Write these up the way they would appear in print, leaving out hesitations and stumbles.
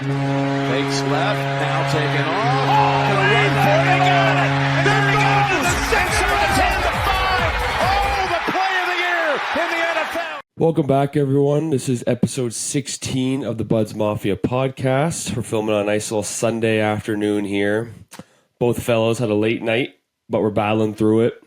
Fakes left, now taken off. Gonna run for it, they got it! There it goes! The 6 on the 10 to 5! Oh, the play of the year in the NFL! Welcome back, everyone. This is episode 16 of the Buds Mafia podcast. We're filming on a nice little Sunday afternoon here. Both fellows had a late night, but we're battling through it.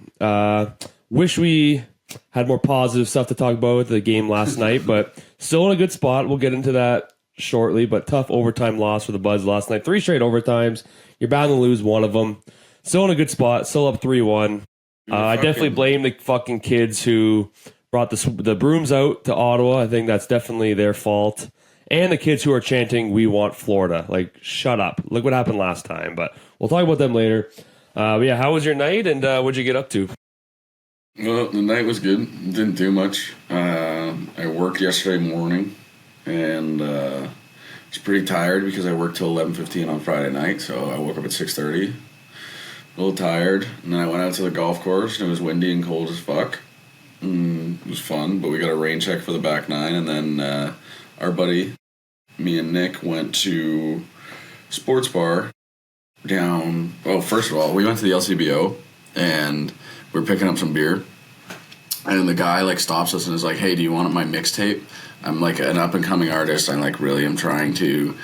Wish we had more positive stuff to talk about with the game last night, but still in a good spot. We'll get into that shortly, but tough overtime loss for the Buds last night. 3 straight overtimes. You're bound to lose one of them. Still in a good spot. Still up 3-1. I definitely blame the fucking kids who brought the brooms out to Ottawa. I think that's definitely their fault. And the kids who are chanting, "We want Florida." Like, shut up. Look what happened last time. But we'll talk about them later. But yeah, how was your night, and what'd you get up to? Well, the night was good. Didn't do much. I worked yesterday morning, and was pretty tired because I worked till 11:15 on Friday night, so I woke up at 6:30. A little tired, and then I went out to the golf course, and it was windy and cold as fuck. It was fun, but we got a rain check for the back nine, and then our buddy, me and Nick, went to sports bar down... Well, first of all, we went to the LCBO, and we were picking up some beer, and the guy stops us and is like, "Hey, do you want my mixtape? I'm like an up and coming artist. I really am trying to."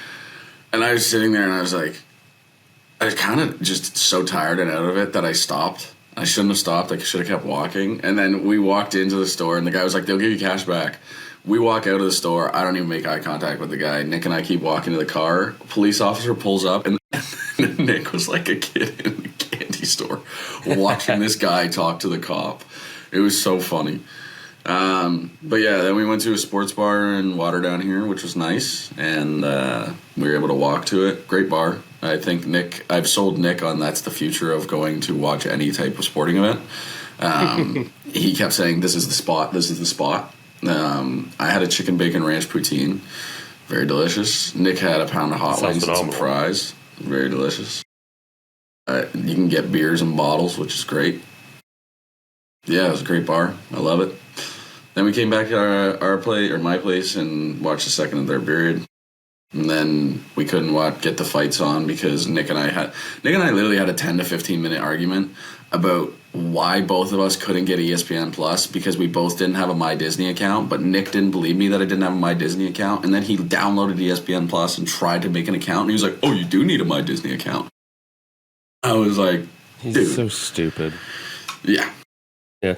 And I was sitting there and I was kind of just so tired and out of it that I stopped. I shouldn't have stopped. I should have kept walking. And then we walked into the store and the guy was like, "They'll give you cash back." We walk out of the store. I don't even make eye contact with the guy. Nick and I keep walking to the car. A police officer pulls up and Nick was like a kid in a candy store watching this guy talk to the cop. It was so funny. But yeah, then we went to a sports bar in Waterdown here, which was nice, and we were able to walk to it. Great bar. I think I've sold Nick on that's the future of going to watch any type of sporting event. He kept saying, "This is the spot, this is the spot." I had a chicken bacon ranch poutine. Very delicious. Nick had a pound of hot wings and some fries. Very delicious. You can get beers in bottles, which is great. Yeah, it was a great bar. I love it. Then we came back to my place, and watched the second and third period. And then we couldn't get the fights on because Nick and I literally had a 10 to 15 minute argument about why both of us couldn't get ESPN Plus because we both didn't have a My Disney account, but Nick didn't believe me that I didn't have a My Disney account, and then he downloaded ESPN Plus and tried to make an account, and he was like, "Oh, you do need a My Disney account." I was like, He's dude. so stupid. Yeah. Yeah.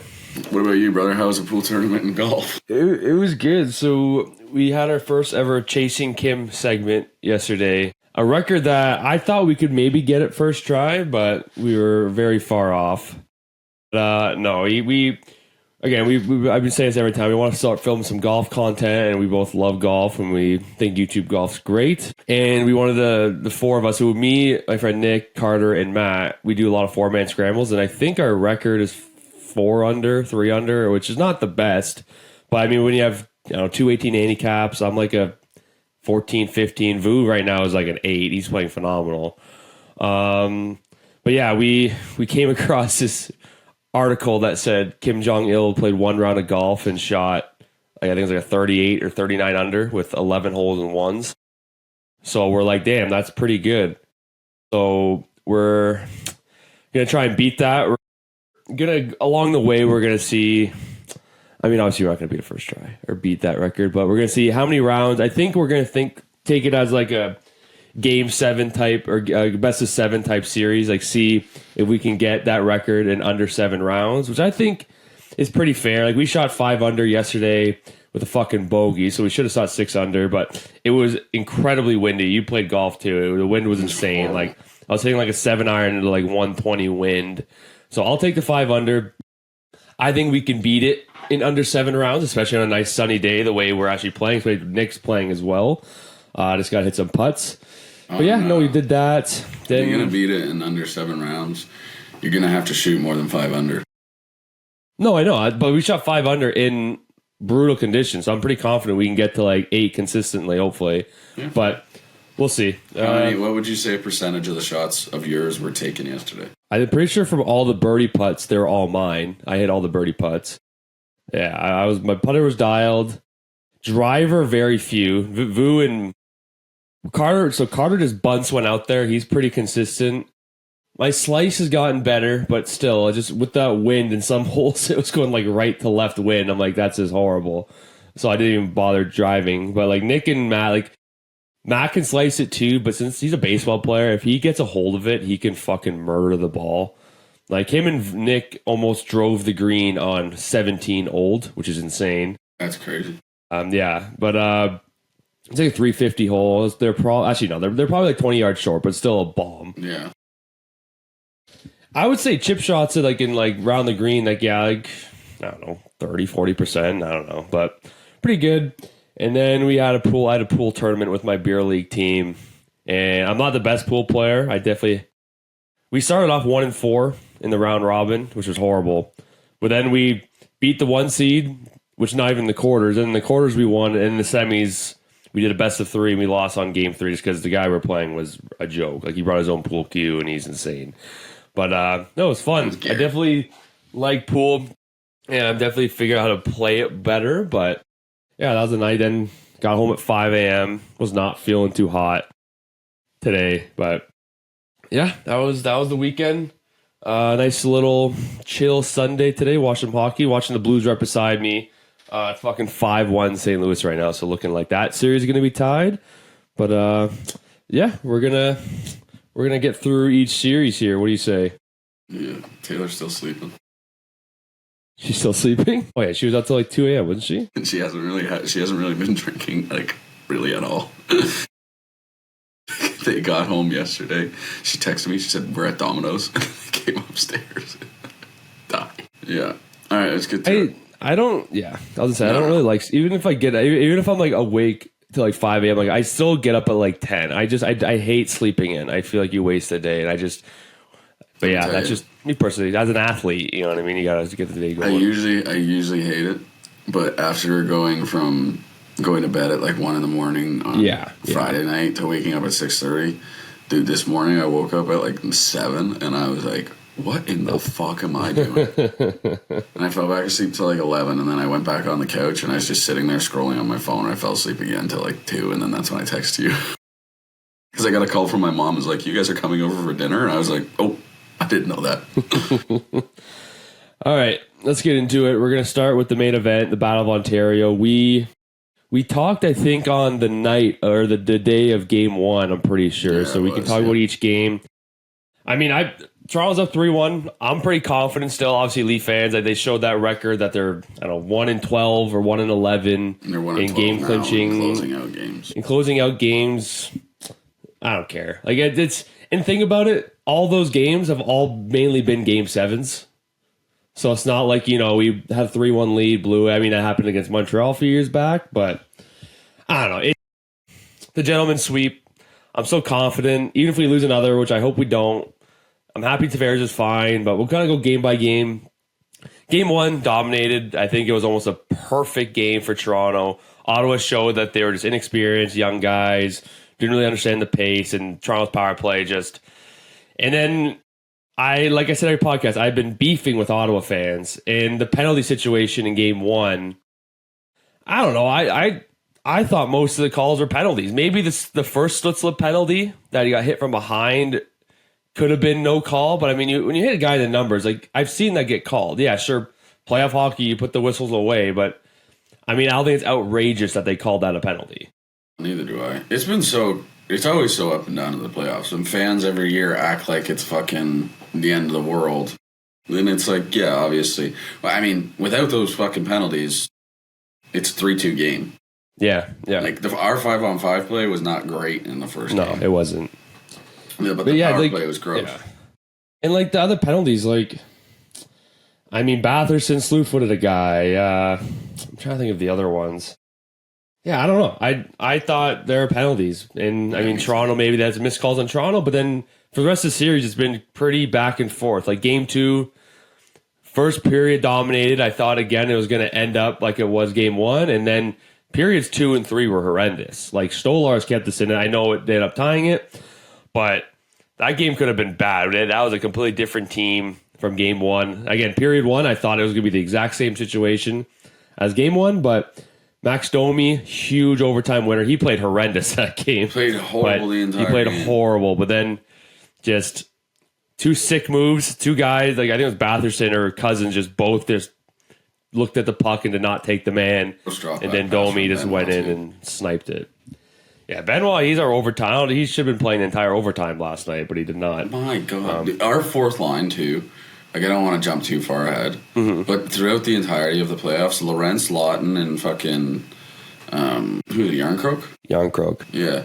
What about you, brother? How was the pool tournament in golf? It was good. So we had our first ever Chasing Kim segment yesterday. A record that I thought we could maybe get at first try, but we were very far off. No, I've been saying this every time. We want to start filming some golf content, and we both love golf, and we think YouTube golf's great. And we wanted the four of us, so me, my friend Nick, Carter, and Matt, we do a lot of 4-man scrambles, and I think our record is 4 under, 3 under, which is not the best. But I mean, when you have 218 handicaps, I'm like a 14, 15. Vu right now is like an 8. He's playing phenomenal. But yeah, we came across this article that said Kim Jong-il played 1 round of golf and shot, I think it was like a 38 or 39 under with 11 holes in ones. So we're like, damn, that's pretty good. So we're going to try and beat that. Along the way, we're going to see, I mean, obviously we're not going to beat a first try or beat that record, but we're going to see how many rounds. I think we're going to take it as like a game 7 type or best of 7 type series, see if we can get that record in under 7 rounds, which I think is pretty fair. We shot 5 under yesterday with a fucking bogey, so we should have shot 6 under, but it was incredibly windy. You played golf too. The wind was insane. I was hitting a 7-iron into 120 wind. So I'll take the 5 under. I think we can beat it in under 7 rounds, especially on a nice sunny day, the way we're actually playing. So Nick's playing as well. Just got to hit some putts. But yeah, no, we did that. Then you're going to beat it in under 7 rounds. You're going to have to shoot more than 5 under. No, I know. But we shot 5 under in brutal conditions. So I'm pretty confident we can get to 8 consistently, hopefully. Yeah. But we'll see. What would you say percentage of the shots of yours were taken yesterday? I'm pretty sure from all the birdie putts, they're all mine. I hit all the birdie putts. Yeah, my putter was dialed. Driver, very few. Vu and Carter just bunts one out there. He's pretty consistent. My slice has gotten better, but still, just with that wind in some holes, it was going like right to left wind. I'm like, that's just horrible. So I didn't even bother driving. But like Nick and Matt, like Matt can slice it too, but since he's a baseball player, if he gets a hold of it, he can fucking murder the ball. Like him and Nick almost drove the green on 17 old, which is insane. That's crazy. Yeah, but it's like a 350 hole. They're they're probably like 20 yards short, but still a bomb. Yeah. I would say chip shots are like in like round the green, like I don't know, 30-40%. I don't know, but pretty good. And then I had a pool tournament with my beer league team, and I'm not the best pool player. We started off 1-4 in the round robin, which was horrible. But then we beat the 1 seed, which not even the quarters. And in the quarters we won, and in the semis we did a best of 3, and we lost on game 3 just because the guy we're playing was a joke. Like he brought his own pool cue, and he's insane. But no, it was fun. I definitely like pool, and I'm definitely figuring out how to play it better. But yeah, that was the night. Then got home at 5 a.m. Was not feeling too hot today, but yeah, that was the weekend. Nice little chill Sunday today. Watching hockey, watching the Blues right beside me. It's fucking 5-1 St. Louis right now, so looking like that series is gonna be tied. But yeah, we're gonna get through each series here. What do you say? Yeah, Taylor's still sleeping. She's still sleeping? Oh yeah, she was out till like 2 a.m., wasn't she? And she hasn't really been drinking like really at all. They got home yesterday. She texted me. She said, "We're at Domino's." And they came upstairs. Die. Yeah. All right, let's get to it. I don't. Yeah, I was gonna say I don't really like. Even if I'm like awake till like 5 a.m., like I still get up at like 10. I hate sleeping in. I feel like you waste a day, and I just. But yeah, that's just me personally. As an athlete, you know what I mean. You gotta get the day going. I usually hate it, but after going to bed at like 1 a.m. on Friday night to waking up at 6:30, dude, this morning I woke up at like 7, and I was like, what in the fuck am I doing? And I fell back asleep till like 11, and then I went back on the couch, and I was just sitting there scrolling on my phone, and I fell asleep again till like 2, and then that's when I texted you. Because I got a call from my mom. It was like, you guys are coming over for dinner? And I was like, oh, I didn't know that. All right, let's get into it. We're going to start with the main event, the Battle of Ontario. We talked, I think, on the night or the day of Game 1, I'm pretty sure. Yeah, so we can talk about each game. I mean, Toronto's up 3-1. I'm pretty confident still. Obviously, Leaf fans, they showed that record that they're 1-12 or 1-11 in game clinching, in closing out games. I don't care. Like and think about it. All those games have all mainly been Game 7s. So it's not like, we had a 3-1 lead, blew it. I mean, that happened against Montreal a few years back, but I don't know. The gentleman's sweep. I'm so confident. Even if we lose another, which I hope we don't, I'm happy Tavares is fine, but we'll kind of go game by game. Game 1 dominated. I think it was almost a perfect game for Toronto. Ottawa showed that they were just inexperienced, young guys, didn't really understand the pace, and Toronto's power play just... And then, like I said on your podcast, I've been beefing with Ottawa fans, and the penalty situation in Game 1, I don't know, I thought most of the calls were penalties. Maybe the first slip penalty that he got hit from behind could have been no call, but I mean, when you hit a guy in the numbers, like I've seen that get called. Yeah, sure, playoff hockey, you put the whistles away, but I mean, I don't think it's outrageous that they called that a penalty. Neither do I. It's always so up and down in the playoffs, and fans every year act like it's fucking the end of the world. And it's like, yeah, obviously. I mean, without those fucking penalties, it's 3-2 game. Yeah. Like our 5-on-5 play was not great in the first game. No, it wasn't. Yeah, but the power play was gross. Yeah. And like the other penalties, like, I mean, Batherson slew-footed a guy. I'm trying to think of the other ones. Yeah, I don't know. I thought there are penalties. And, I mean, Toronto, maybe that's missed calls on Toronto, but then for the rest of the series, it's been pretty back and forth. Like, Game 2, first period dominated. I thought, again, it was going to end up like it was Game 1, and then periods 2 and 3 were horrendous. Like, Stolarz kept us in it. I know they ended up tying it, but that game could have been bad. That was a completely different team from Game 1. Again, period 1, I thought it was going to be the exact same situation as Game 1, but Max Domi, huge overtime winner. He played horrendous that game. Played horrible the entire He played game. horrible, but then just two sick moves. Two guys, like I think it was Batherson or Cousins, just both just looked at the puck and did not take the man. And then Domi just went in and sniped it. Yeah, Benoit, he's our overtime. He should have been playing the entire overtime last night, but he did not. My God. Our fourth line, too. Like, I don't want to jump too far ahead. But throughout the entirety of the playoffs, Lorentz, Lawton, and fucking... who, Yarncroke? Yarncroke. Yeah.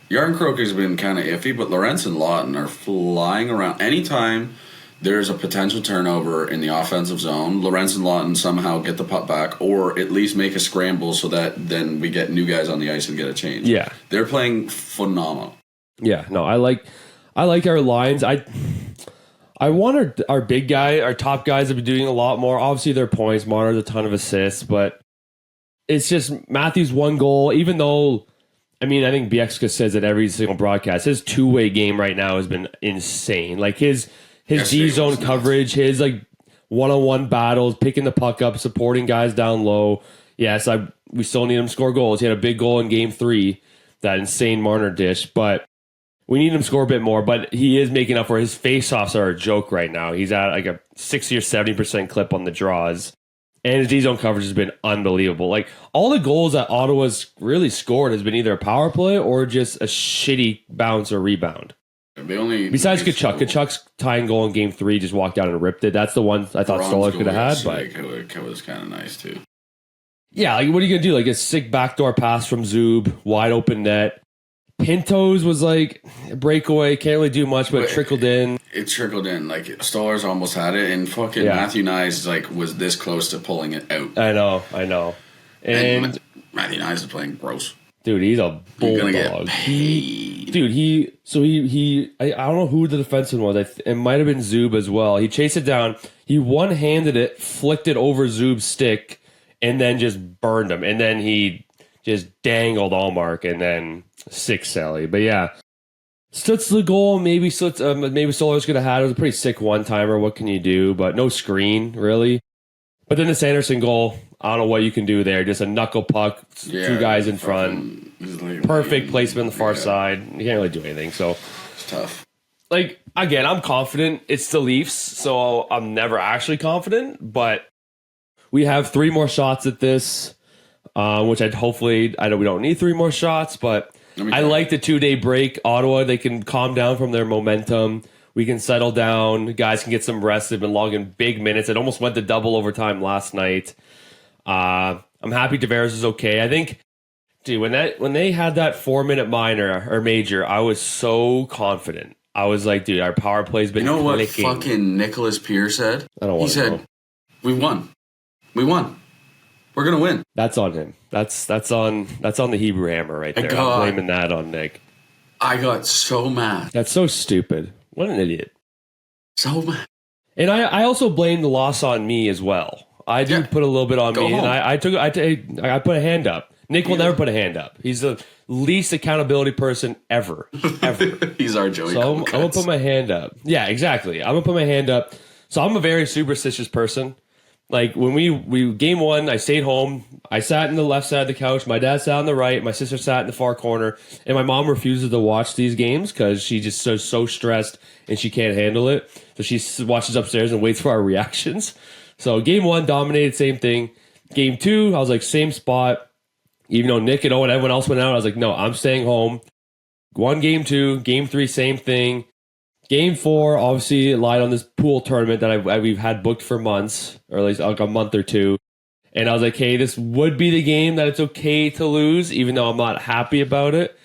Yarncroke has been kind of iffy, but Lorentz and Lawton are flying around. Anytime there's a potential turnover in the offensive zone, Lorentz and Lawton somehow get the puck back or at least make a scramble so that then we get new guys on the ice and get a change. Yeah. They're playing phenomenal. Yeah, no, I like our lines. I want our big guy, our top guys have been doing a lot more. Obviously, their points, Marner's a ton of assists, but it's just Matthews' one goal, even though, I mean, I think Biekska says it every single broadcast, his two-way game right now has been insane. Like his D-zone coverage, his like one-on-one battles, picking the puck up, supporting guys down low. Yes, we still need him to score goals. He had a big goal in Game 3, that insane Marner dish, but we need him to score a bit more, but he is making up for his face-offs are a joke right now. He's at like a 60 or 70% clip on the draws. And his D-zone coverage has been unbelievable. Like, all the goals that Ottawa's really scored has been either a power play or just a shitty bounce or rebound. Besides Kachuk. Kachuk's tying goal in Game 3 just walked out and ripped it. That's the one I thought Stolar could have had. But it was kind of nice, too. Yeah, like, what are you going to do? Like, a sick backdoor pass from Zub, wide open net. Pintos was like a breakaway, can't really do much, but it trickled in. It trickled in. Like, Stoller's almost had it, and fucking Matthew Nyes was this close to pulling it out. I know. And Matthew Nyes is playing gross. Dude, he's a bulldog. Gonna get paid. I don't know who the defenseman was. It might have been Zub as well. He chased it down. He one-handed it, flicked it over Zub's stick, and then just burned him. And then he just dangled Allmark and then sick Sally. But yeah, Stutz the goal. Maybe Stolar's could have had. It was a pretty sick one-timer. What can you do? But no screen, really. But then the Sanderson goal, I don't know what you can do there. Just a knuckle puck, two guys in front. Perfect placement on the far side. You can't really do anything. So it's tough. Like, again, I'm confident. It's the Leafs, so I'm never actually confident. But we have 3 more shots at this. Which we don't need 3 more shots, but I like the 2-day break. Ottawa, they can calm down from their momentum. We can settle down. Guys can get some rest. They've been logging big minutes. It almost went to double overtime last night. I'm happy Tavares is okay. I think, dude, when they had that 4-minute minor or major, I was so confident. I was like, dude, our power play's been clicking. What fucking Nicholas Pierce said? I don't want to know. He said, we won. We're gonna win. That's on him. That's on the Hebrew Hammer right there. I'm blaming that on Nick. I got so mad. That's so stupid. What an idiot. So mad. And I also blame the loss on me as well. I do put a little bit on me, home. and I put a hand up. Nick will never put a hand up. He's the least accountability person ever. He's our Joey. So I'm gonna put my hand up. Yeah, exactly. I'm gonna put my hand up. So I'm a very superstitious person. Like, when we game 1, I stayed home. I sat in the left side of the couch. My dad sat on the right. My sister sat in the far corner. And my mom refuses to watch these games because she just so stressed and she can't handle it. So she watches upstairs and waits for our reactions. So game 1, dominated, same thing. Game 2, I was like, same spot. Even though Nick and Owen, everyone else went out, I was like, no, I'm staying home. Won game 2. Game 3, same thing. Game 4, obviously, lied on this pool tournament that we've had booked for months, or at least like a month or 2. And I was like, hey, this would be the game that it's okay to lose, even though I'm not happy about it.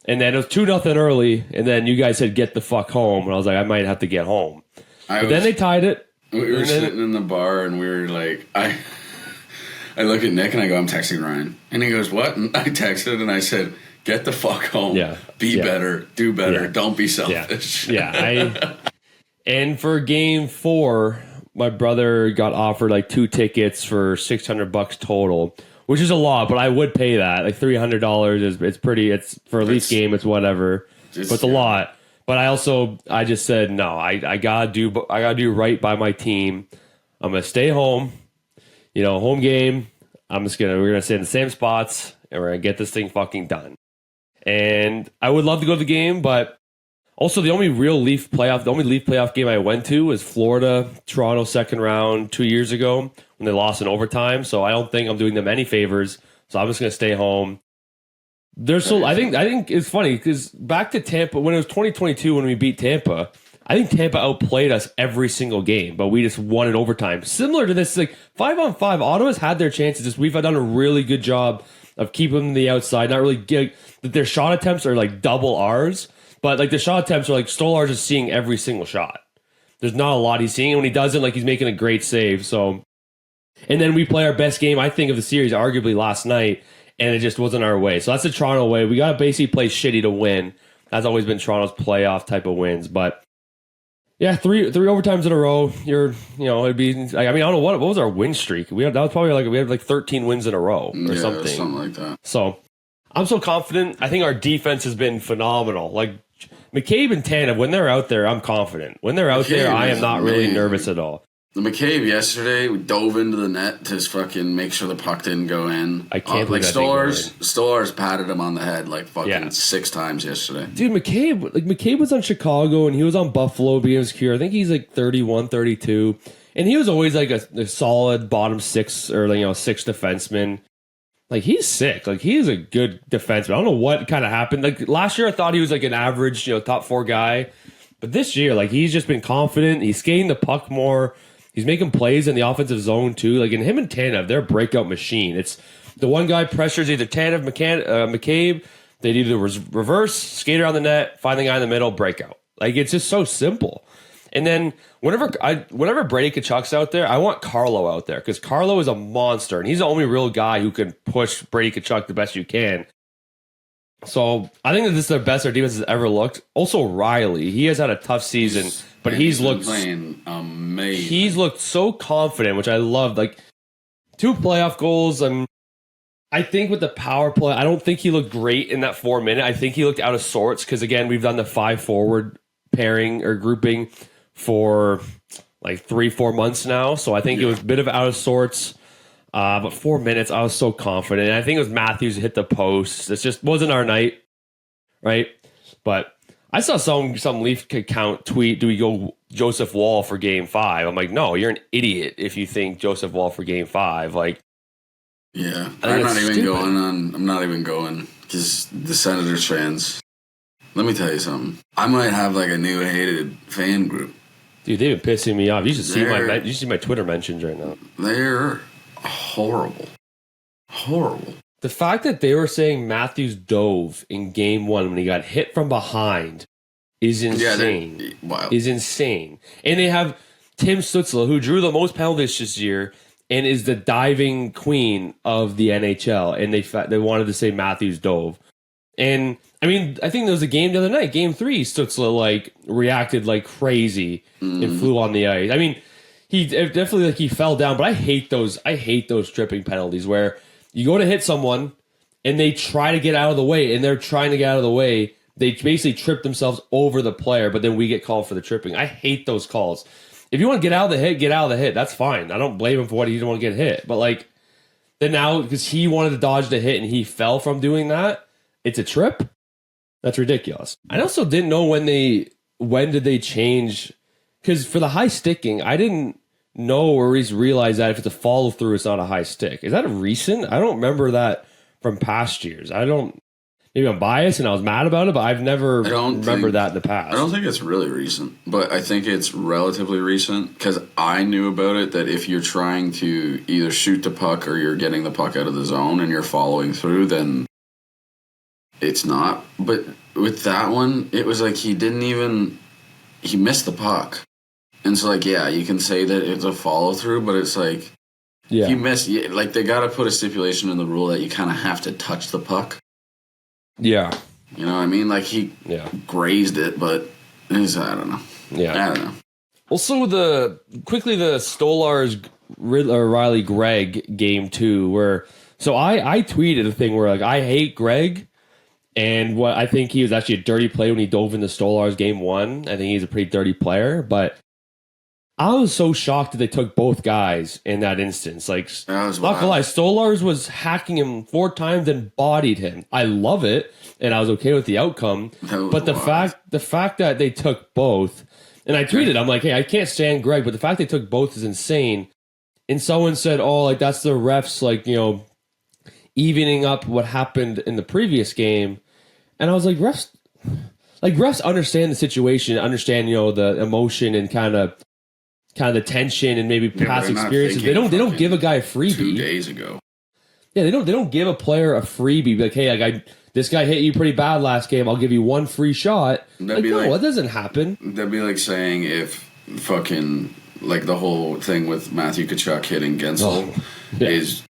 And then it was 2-0 early, and then you guys said, get the fuck home. And I was like, I might have to get home. Then they tied it. We were sitting in the bar, and we were like, I look at Nick, and I go, I'm texting Ryan. And he goes, what? And I texted, and I said, get the fuck home. Yeah. Be better. Do better. Yeah. Don't be selfish. And for game 4, my brother got offered like 2 tickets for $600 total, which is a lot, but I would pay that. Like $300 it's pretty. It's for a Leafs game. It's whatever. But it's a lot. But I just said no. I gotta do right by my team. I'm gonna stay home. Home game. we're gonna stay in the same spots and we're gonna get this thing fucking done. And I would love to go to the game, but also the only Leaf playoff game I went to was Florida, Toronto second round 2 years ago when they lost in overtime. So I don't think I'm doing them any favors. So I'm just gonna stay home. I think it's funny because back to Tampa when it was 2022 when we beat Tampa, I think Tampa outplayed us every single game, but we just won in overtime. Similar to this, like 5-on-5, Ottawa's had their chances. We've done a really good job of keeping them to the outside, not really that their shot attempts are like double ours. But like the shot attempts are like Stolarz is seeing every single shot. There's not a lot he's seeing, and when he doesn't, like he's making a great save. So, and then we play our best game, I think, of the series, arguably last night, and it just wasn't our way. So that's the Toronto way. We gotta basically play shitty to win. That's always been Toronto's playoff type of wins. But yeah, three overtimes in a row. It'd be. I mean, I don't know what was our win streak. We had 13 wins in a row or something like that. So I'm so confident. I think our defense has been phenomenal. Like McCabe and Tanev, when they're out there, I'm confident. When they're out there, I am not really nervous at all. The McCabe yesterday, we dove into the net to just fucking make sure the puck didn't go in. I can't believe that Stolarz patted him on the head like fucking 6 times yesterday. Dude, McCabe was on Chicago and he was on Buffalo being secure. I think he's like 31, 32. And he was always like a solid bottom 6 or 6 defenseman. Like, he's sick. Like, he is a good defenseman. I don't know what kind of happened. Like, last year I thought he was like an average, top 4 guy. But this year, like, he's just been confident. He's skating the puck more. He's making plays in the offensive zone, too. Like, in him and Tanev, they're a breakout machine. It's the one guy pressures either Tanev, McCabe. They do the reverse, skate around the net, find the guy in the middle, breakout. Like, it's just so simple. And then whenever Brady Tkachuk's out there, I want Carlo out there because Carlo is a monster, and he's the only real guy who can push Brady Tkachuk the best you can. So I think that this is the best our defense has ever looked. Also, Riley, he has had a tough season, but he's looked playing amazing. He's looked so confident, which I love. Like 2 playoff goals, and I think with the power play, I don't think he looked great in that 4-minute. I think he looked out of sorts because again, we've done the 5 forward pairing or grouping for like 3-4 months now. So I think it was a bit of out of sorts. But 4 minutes, I was so confident. And I think it was Matthews who hit the post. It just wasn't our night, right? But I saw some Leaf account tweet, do we go Joseph Wall for game 5? I'm like, no, you're an idiot if you think Joseph Wall for game 5. Like, yeah, I'm not even going because the Senators fans, let me tell you something. I might have like a new hated fan group. Dude, they've been pissing me off. You should see my Twitter mentions right now. They're horrible. The fact that they were saying Matthews dove in game 1 when he got hit from behind is insane. Is insane. And they have Tim Stützle, who drew the most penalties this year and is the diving queen of the NHL. And they wanted to say Matthews dove. And I mean, I think there was a game the other night, game 3, Stützle like reacted like crazy and flew on the ice. I mean, he definitely he fell down, but I hate those tripping penalties where you go to hit someone and they try to get out of the way, and they're trying to get out of the way. They basically trip themselves over the player, but then we get called for the tripping. I hate those calls. If you want to get out of the hit, get out of the hit. That's fine. I don't blame him for what he didn't want to get hit. But like, then now because he wanted to dodge the hit and he fell from doing that, it's a trip. That's ridiculous. I also didn't know when did they change, because for the high sticking, I didn't know or realize that if it's a follow through, it's not a high stick. Is that a recent? I don't remember that from past years. Maybe I'm biased and I was mad about it, but I've never remembered that in the past. I don't think it's really recent, but I think it's relatively recent because I knew about it that if you're trying to either shoot the puck or you're getting the puck out of the zone and you're following through, then it's not. But with that one, it was like he missed the puck. And so, like, yeah, you can say that it's a follow through, but it's like, he missed. Like, they got to put a stipulation in the rule that you kind of have to touch the puck. Yeah. You know what I mean? Like, he grazed it, but I don't know. Yeah. I don't know. Also, the Stolarz Riley Gregg game 2, where, so I tweeted a thing where, like, I hate Gregg. And what I think he was actually a dirty play when he dove into Stolarz game 1. I think he's a pretty dirty player, but I was so shocked that they took both guys in that instance. Like, not gonna lie, Stolarz was hacking him 4 times and bodied him. I love it, and I was okay with the outcome. But the fact that they took both, and I tweeted, I'm like, hey, I can't stand Greg, but the fact they took both is insane. And someone said, oh, like that's the refs, like, you know, evening up what happened in the previous game. And I was like, refs understand the situation, understand, you know, the emotion and kind of the tension and maybe past experiences. They don't give a guy a freebie. 2 days ago. Yeah, they don't give a player a freebie. Be like, hey, like this guy hit you pretty bad last game. I'll give you 1 free shot. Like, no, that doesn't happen. That'd be like saying if fucking like the whole thing with Matthew Tkachuk hitting Gensel is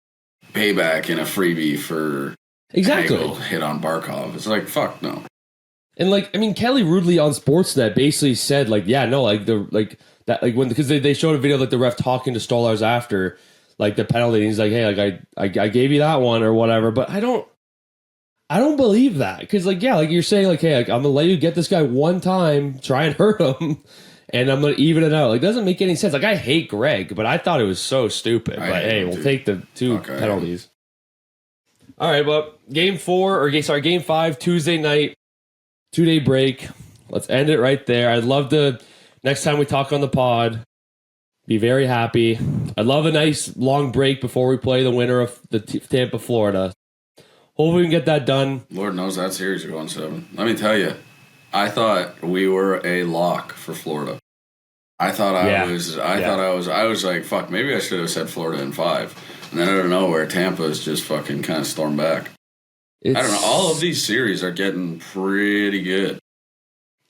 payback and a freebie for Hagel hit on Barkov. It's like, fuck no. And like, I mean, Kelly Rudley on Sportsnet basically said like, yeah, no, like because they showed a video like the ref talking to Stolarz after like the penalty. And he's like, hey, like I gave you that one or whatever, but I don't believe that because like, yeah, like you're saying like, hey, like, I'm gonna let you get this guy 1 time, try and hurt him, and I'm gonna even it out. Like, it doesn't make any sense. Like, I hate Greg, but I thought it was so stupid. But hey, we'll take the 2 penalties. All right, well, game 5, Tuesday night, 2-day break. Let's end it right there. I'd love to, next time we talk on the pod, be very happy. I'd love a nice long break before we play the winner of the Tampa, Florida. Hopefully we can get that done. Lord knows that series are going 7. Let me tell you, I thought we were a lock for Florida. I thought I was like, fuck, maybe I should have said Florida in 5. And then out of nowhere, Tampa's just fucking kind of stormed back. I don't know. All of these series are getting pretty good.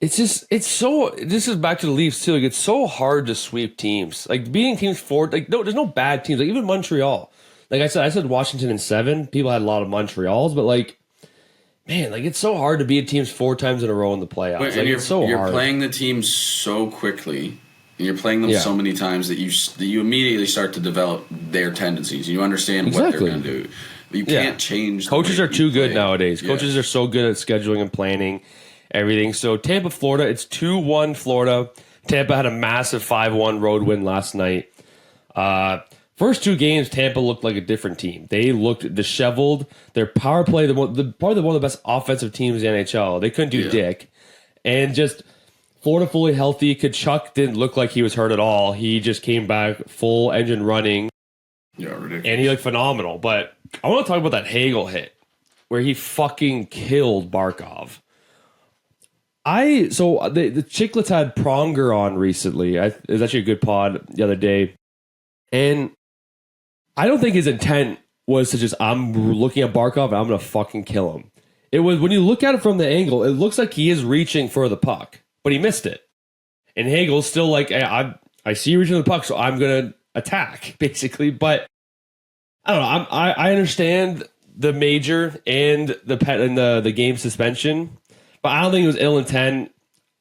This is back to the Leafs too. Like, it's so hard to sweep teams. Like, beating teams 4, like, no, there's no bad teams. Like, even Montreal. Like I said Washington in 7. People had a lot of Montreals, but like, man, like it's so hard to beat teams 4 times in a row in the playoffs. Like, it's so hard. You're playing the teams so quickly. And you're playing them so many times that you immediately start to develop their tendencies. You understand what they're going to do. You can't change. Coaches are too good nowadays. Yeah. Coaches are so good at scheduling and planning everything. So Tampa, Florida, it's 2-1 Florida. Tampa had a massive 5-1 road win last night. First 2 games, Tampa looked like a different team. They looked disheveled. Their power play, probably one of the best offensive teams in the NHL. They couldn't do dick. And just Florida fully healthy. Tkachuk didn't look like he was hurt at all. He just came back full engine running. Yeah, ridiculous. And he looked phenomenal. But I want to talk about that Hagel hit where he fucking killed Barkov. The Chicklets had Pronger on recently. It was actually a good pod the other day. And I don't think his intent was to just, I'm looking at Barkov and I'm going to fucking kill him. It was, when you look at it from the angle, it looks like he is reaching for the puck, but he missed it. And Hagel's still like, hey, I see you reaching the puck, so I'm going to attack, basically. But I don't know. I understand the major and the game suspension, but I don't think it was ill intent.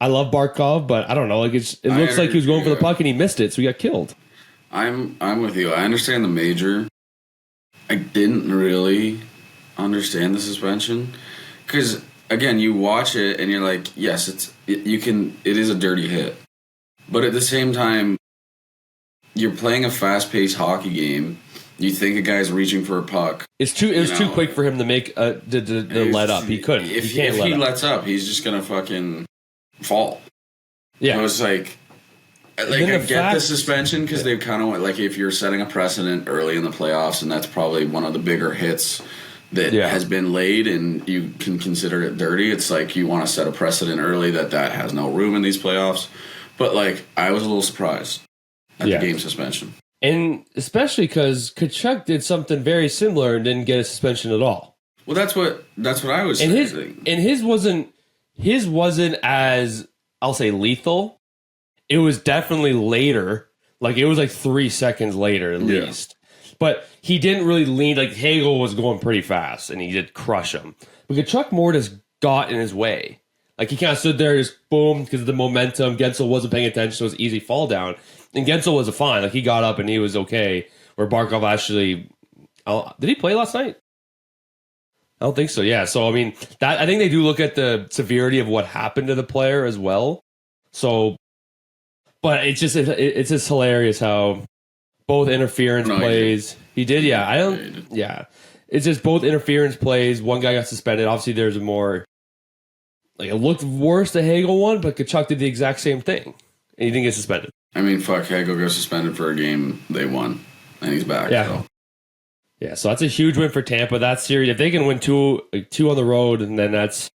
I love Barkov, but I don't know. Like it looks like he was going for the puck and he missed it, so he got killed. I'm with you. I understand the major. I didn't really understand the suspension because again, you watch it and you're like, yes, it is a dirty hit, but at the same time, you're playing a fast-paced hockey game. You think a guy's reaching for a puck. It was too quick for him to make the let up. He couldn't. If he lets up, he's just gonna fucking fall. Yeah, so it's like I get the suspension because they kind of went like if you're setting a precedent early in the playoffs, and that's probably one of the bigger hits that has been laid, and you can consider it dirty. It's like you want to set a precedent early that has no room in these playoffs. But like I was a little surprised at the game suspension. And especially because Tkachuk did something very similar and didn't get a suspension at all. Well, that's what I was saying. His wasn't as, I'll say, lethal. It was definitely later. Like, it was like 3 seconds later at least. But he didn't really lean. Like, Hagel was going pretty fast, and he did crush him. But Tkachuk more just got in his way. Like, he kind of stood there, just boom, because of the momentum. Gensel wasn't paying attention, so it was easy fall down. And Gensel was fine. Like, he got up and he was okay. Where Barkov actually... did he play last night? I don't think so, yeah. So, I mean, I think they do look at the severity of what happened to the player as well. So, But it's just hilarious how both interference plays. He did, yeah. I don't, yeah. It's just both interference plays. One guy got suspended. Obviously, there's a more, like, it looked worse, the Hagel one, but Kachuk did the exact same thing. And he didn't get suspended. I mean, fuck, Hagel got suspended for a game they won, and he's back. Yeah. So. Yeah, so that's a huge win for Tampa. That series, if they can win two on the road, and then that's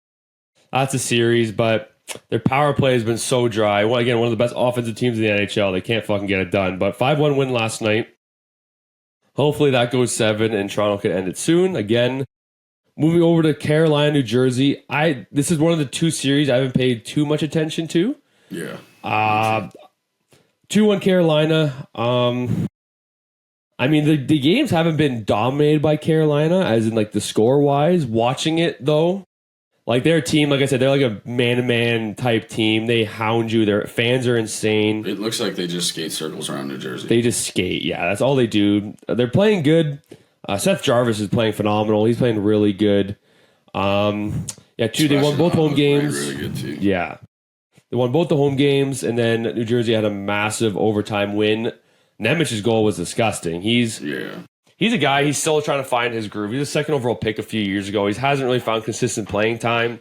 a series. But their power play has been so dry. Well, again, one of the best offensive teams in the NHL. They can't fucking get it done. But 5-1 win last night. Hopefully that goes 7, and Toronto can end it soon. Again, moving over to Carolina, New Jersey. This is one of the 2 series I haven't paid too much attention to. Yeah. 2-1 Carolina. I mean, the games haven't been dominated by Carolina, as in, like, the score-wise. Watching it, though, like, their team, like I said, they're like a man-to-man type team. They hound you. Their fans are insane. It looks like they just skate circles around New Jersey. They just skate, yeah. That's all they do. They're playing good. Seth Jarvis is playing phenomenal. He's playing really good. They won both home games. Really good too. Yeah. They won both the home games, and then New Jersey had a massive overtime win. Nemich's goal was disgusting. He's a guy, he's still trying to find his groove. He's a second overall pick a few years ago. He hasn't really found consistent playing time,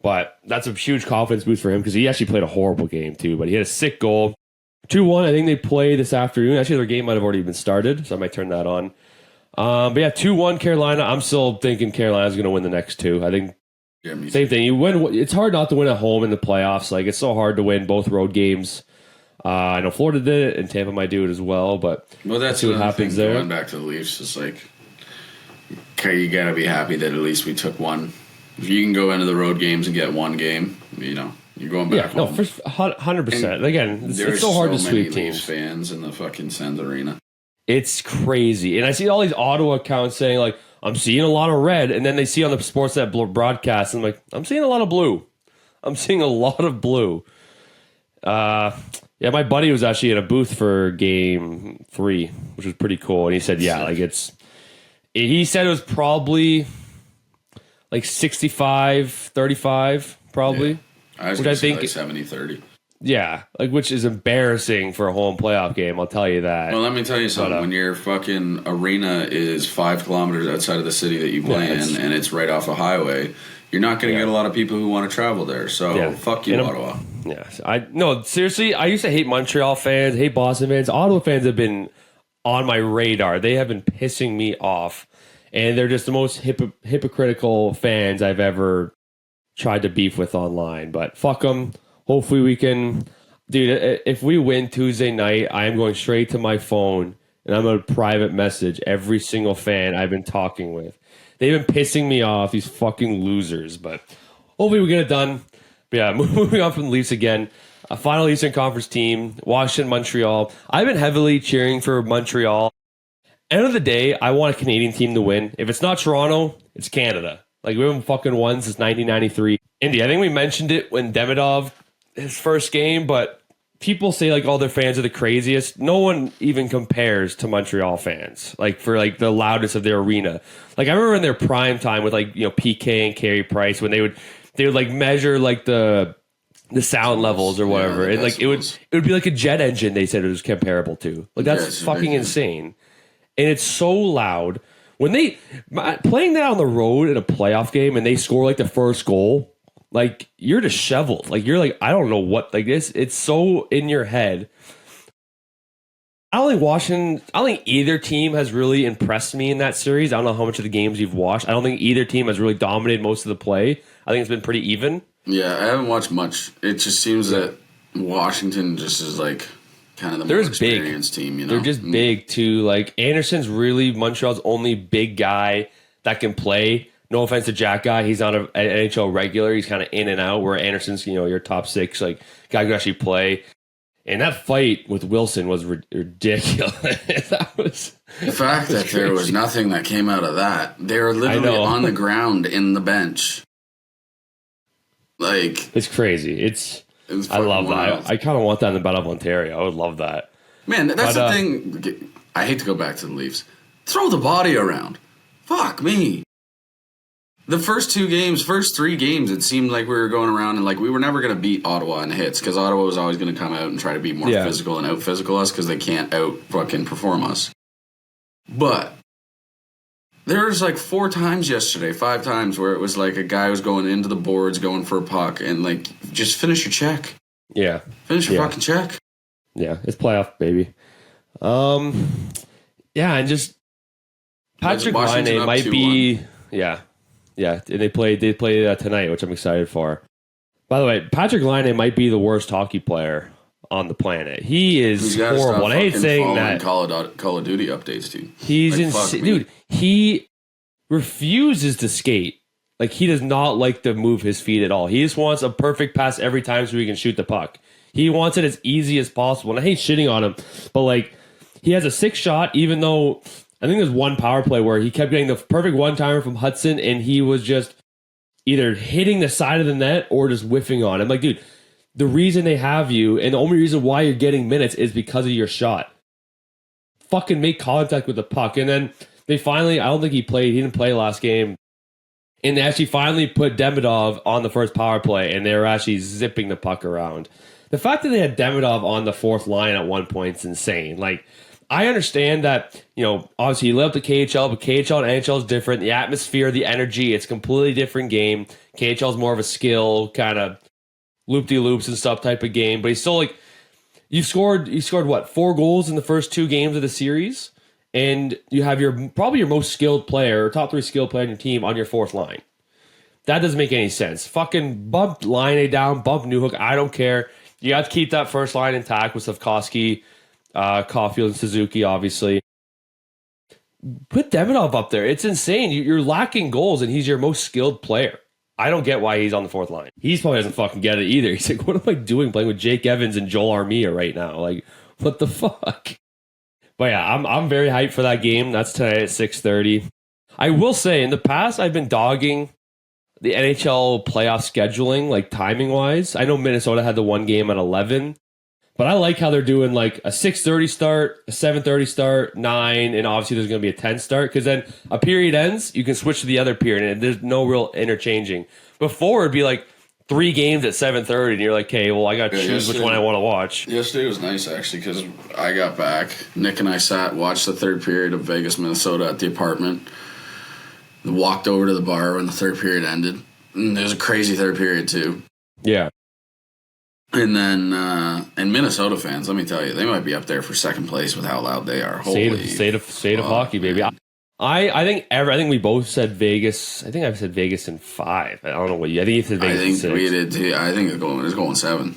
but that's a huge confidence boost for him because he actually played a horrible game too, but he had a sick goal. 2-1, I think they play this afternoon. Actually, their game might have already been started, so I might turn that on. But yeah, 2-1 Carolina. I'm still thinking Carolina's going to win the next 2. I think same thing. You win. It's hard not to win at home in the playoffs. Like, it's so hard to win both road games. I know Florida did it, and Tampa might do it as well. But that's what happens there. Going back to the Leafs, it's like, okay, you got to be happy that at least we took one. If you can go into the road games and get one game, you're going back home. No, 100%. Again, it's so hard to sweep teams. Fans in the fucking Sens arena. It's crazy. And I see all these Ottawa accounts saying, like, I'm seeing a lot of red. And then they see on the Sportsnet broadcast, and I'm like, I'm seeing a lot of blue. I'm seeing a lot of blue. Yeah, my buddy was actually at a booth for Game 3, which was pretty cool. And he said, he said it was probably like 65-35, probably. Yeah. I was going to say like 70-30. Yeah, like, which is embarrassing for a home playoff game, I'll tell you that. Well, let me tell you something. When your fucking arena is 5 kilometers outside of the city that you play in, and it's right off a highway, you're not going to get a lot of people who want to travel there. So, fuck you, Ottawa. Yeah, seriously, I used to hate Montreal fans, hate Boston fans. Ottawa fans have been on my radar. They have been pissing me off, and they're just the most hypocritical fans I've ever tried to beef with online. But fuck them. Hopefully we can, dude. If we win Tuesday night, I am going straight to my phone and I'm going to private message every single fan I've been talking with. They've been pissing me off, these fucking losers. But hopefully we get it done. But yeah, moving on from the Leafs again. A final Eastern Conference team, Washington, Montreal. I've been heavily cheering for Montreal. End of the day, I want a Canadian team to win. If it's not Toronto, it's Canada. Like, we haven't fucking won since 1993. Indy, I think we mentioned it when Demidov, his first game, but people say, like, all their fans are the craziest. No one even compares to Montreal fans, like, for, like, the loudness of their arena. Like, I remember in their prime time with, like, PK and Carey Price, when they would like measure, like, the sound levels or whatever, and like it would be like a jet engine. They said it was comparable to. Like, that's fucking insane, and it's so loud when they playing that on the road in a playoff game and they score like the first goal. Like, you're disheveled. Like, you're like, I don't know what, like, this. It's so in your head. I don't think either team has really impressed me in that series. I don't know how much of the games you've watched. I don't think either team has really dominated most of the play. I think it's been pretty even. Yeah, I haven't watched much. It just seems that Washington just is like kind of the more experienced team, you know? They're just big, too. Like, Anderson's really Montreal's only big guy that can play. No offense to Jack Guy. He's not an NHL regular. He's kind of in and out, where Anderson's, your top 6, like, guy who can actually play. And that fight with Wilson was ridiculous. The fact that there was nothing that came out of that. They were literally on the ground in the bench. Like, it's crazy. I love that. I kind of want that in the Battle of Ontario. I would love that. Man, that's the thing. I hate to go back to the Leafs. Throw the body around. Fuck me. The first 3 games, it seemed like we were going around and like we were never going to beat Ottawa in hits because Ottawa was always going to come out and try to be more physical and out physical us because they can't out fucking perform us. But there was like 4 times yesterday, 5 times where it was like a guy was going into the boards, going for a puck, and like just finish your check. Yeah, finish your fucking check. Yeah, it's playoff, baby. Yeah, and just Patrick Laine might be. Yeah, and they play tonight, which I'm excited for. By the way, Patrick Laine might be the worst hockey player on the planet. He is horrible. I hate saying that. Call of Duty updates, dude. He's insane, dude. He refuses to skate. Like, he does not like to move his feet at all. He just wants a perfect pass every time so he can shoot the puck. He wants it as easy as possible. And I hate shitting on him, but like, he has a 6 shot, even though I think there's one power play where he kept getting the perfect one-timer from Hudson, and he was just either hitting the side of the net or just whiffing on him. Like, dude, the reason they have you, and the only reason why you're getting minutes is because of your shot. Fucking make contact with the puck. And then they finally, I don't think he didn't play last game. And they actually finally put Demidov on the first power play, and they were actually zipping the puck around. The fact that they had Demidov on the 4th line at one point is insane. Like, I understand that, obviously you live up to KHL, but KHL and NHL is different. The atmosphere, the energy, it's a completely different game. KHL is more of a skill, kind of loop-de-loops and stuff type of game. But he's still like, you scored what, 4 goals in the first 2 games of the series? And you have probably your most skilled player, top 3 skilled player on your team on your 4th line. That doesn't make any sense. Fucking bump Laine down, bump Newhook. I don't care. You have to keep that first line intact with Slavkovsky, Caulfield, and Suzuki, obviously. Put Demidov up there. It's insane. You're lacking goals, and he's your most skilled player. I don't get why he's on the 4th line. He probably doesn't fucking get it either. He's like, what am I doing playing with Jake Evans and Joel Armia right now? Like, what the fuck? But yeah, I'm very hyped for that game. That's tonight at 6:30. I will say, in the past, I've been dogging the NHL playoff scheduling, like timing-wise. I know Minnesota had the one game at 11, but I like how they're doing like a 6:30 start, a 7:30 start, 9, and obviously there's going to be a 10 start, because then a period ends, you can switch to the other period, and there's no real interchanging. Before, it'd be like 3 games at 7:30, and you're like, okay, well, I got to choose which one I want to watch. Yesterday was nice, actually, because I got back. Nick and I watched the 3rd period of Vegas, Minnesota at the apartment. Walked over to the bar when the 3rd period ended. And there was a crazy 3rd period, too. Yeah. And then, and Minnesota fans, let me tell you, they might be up there for 2nd place with how loud they are. State of hockey, baby. I think we both said Vegas. I think I've said Vegas in 5. I don't know what you. I think you said Vegas in 6. I think we did too. I think it's going 7.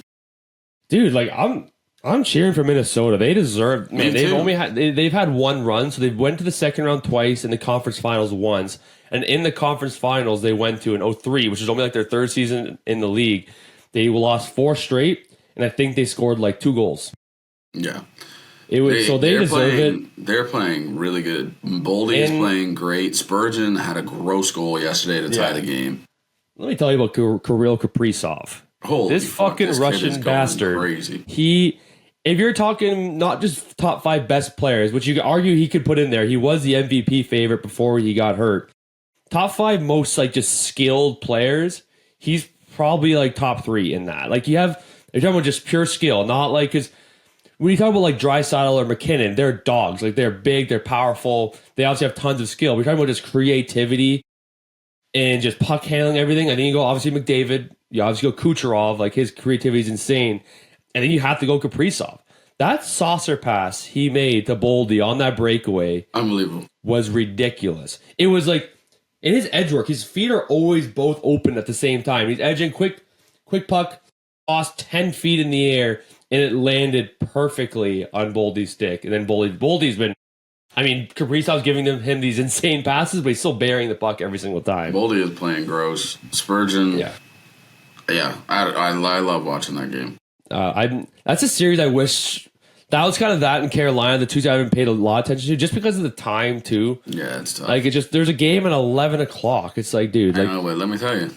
Dude, like I'm cheering for Minnesota. They deserve. Man, they've had one run, so they went to the 2nd round twice and the conference finals once. And in the conference finals, they went to an 0-3, which is only like their 3rd season in the league. They lost 4 straight, and I think they scored like 2 goals. Yeah. They deserve it. They're playing really good. Boldy is playing great. Spurgeon had a gross goal yesterday to tie the game. Let me tell you about Kirill Kaprizov. This fucking Russian bastard. Crazy. If you're talking not just top 5 best players, which you could argue he could put in there, he was the MVP favorite before he got hurt. Top 5 most like just skilled players, he's probably like top 3 in that. Like you're talking about just pure skill, not like, because when you talk about like Draisaitl or McKinnon, they're dogs. Like they're big, they're powerful, they obviously have tons of skill. We're talking about just creativity and just puck handling, everything. I think you go obviously McDavid, you obviously go Kucherov, like his creativity is insane. And then you have to go Kaprizov. That saucer pass he made to Boldy on that breakaway, unbelievable, was ridiculous. It was like, in his edge work, his feet are always both open at the same time. He's edging, quick puck, lost 10 feet in the air, and it landed perfectly on Boldy's stick. And then Boldy's been, Kaprizov's giving him these insane passes, but he's still burying the puck every single time. Boldy is playing gross. Spurgeon, yeah, I love watching that game. That's a series I wish. That was kind of that in Carolina, the 2 I haven't paid a lot of attention to, just because of the time, too. Yeah, it's tough. Like, there's a game at 11 o'clock. It's like, dude. I know, but let me tell you,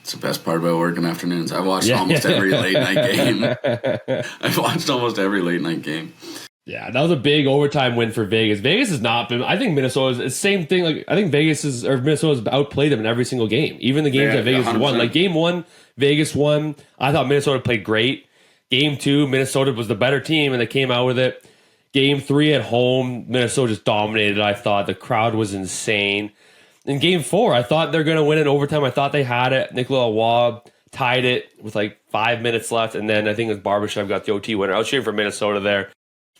it's the best part about working afternoons. I've watched almost every late night game. I've watched almost every late night game. Yeah, that was a big overtime win for Vegas. Vegas has not been. I think Minnesota's the same thing. Like I think Minnesota's outplayed them in every single game, even the games that Vegas 100%. won. Like game 1, Vegas won. I thought Minnesota played great. Game 2, Minnesota was the better team, and they came out with it. Game 3 at home, Minnesota just dominated. I thought the crowd was insane. In game 4, I thought they're going to win in overtime. I thought they had it. Nicolas Roy tied it with like 5 minutes left, and then I think it was Barbashev got the OT winner. I was cheering for Minnesota there.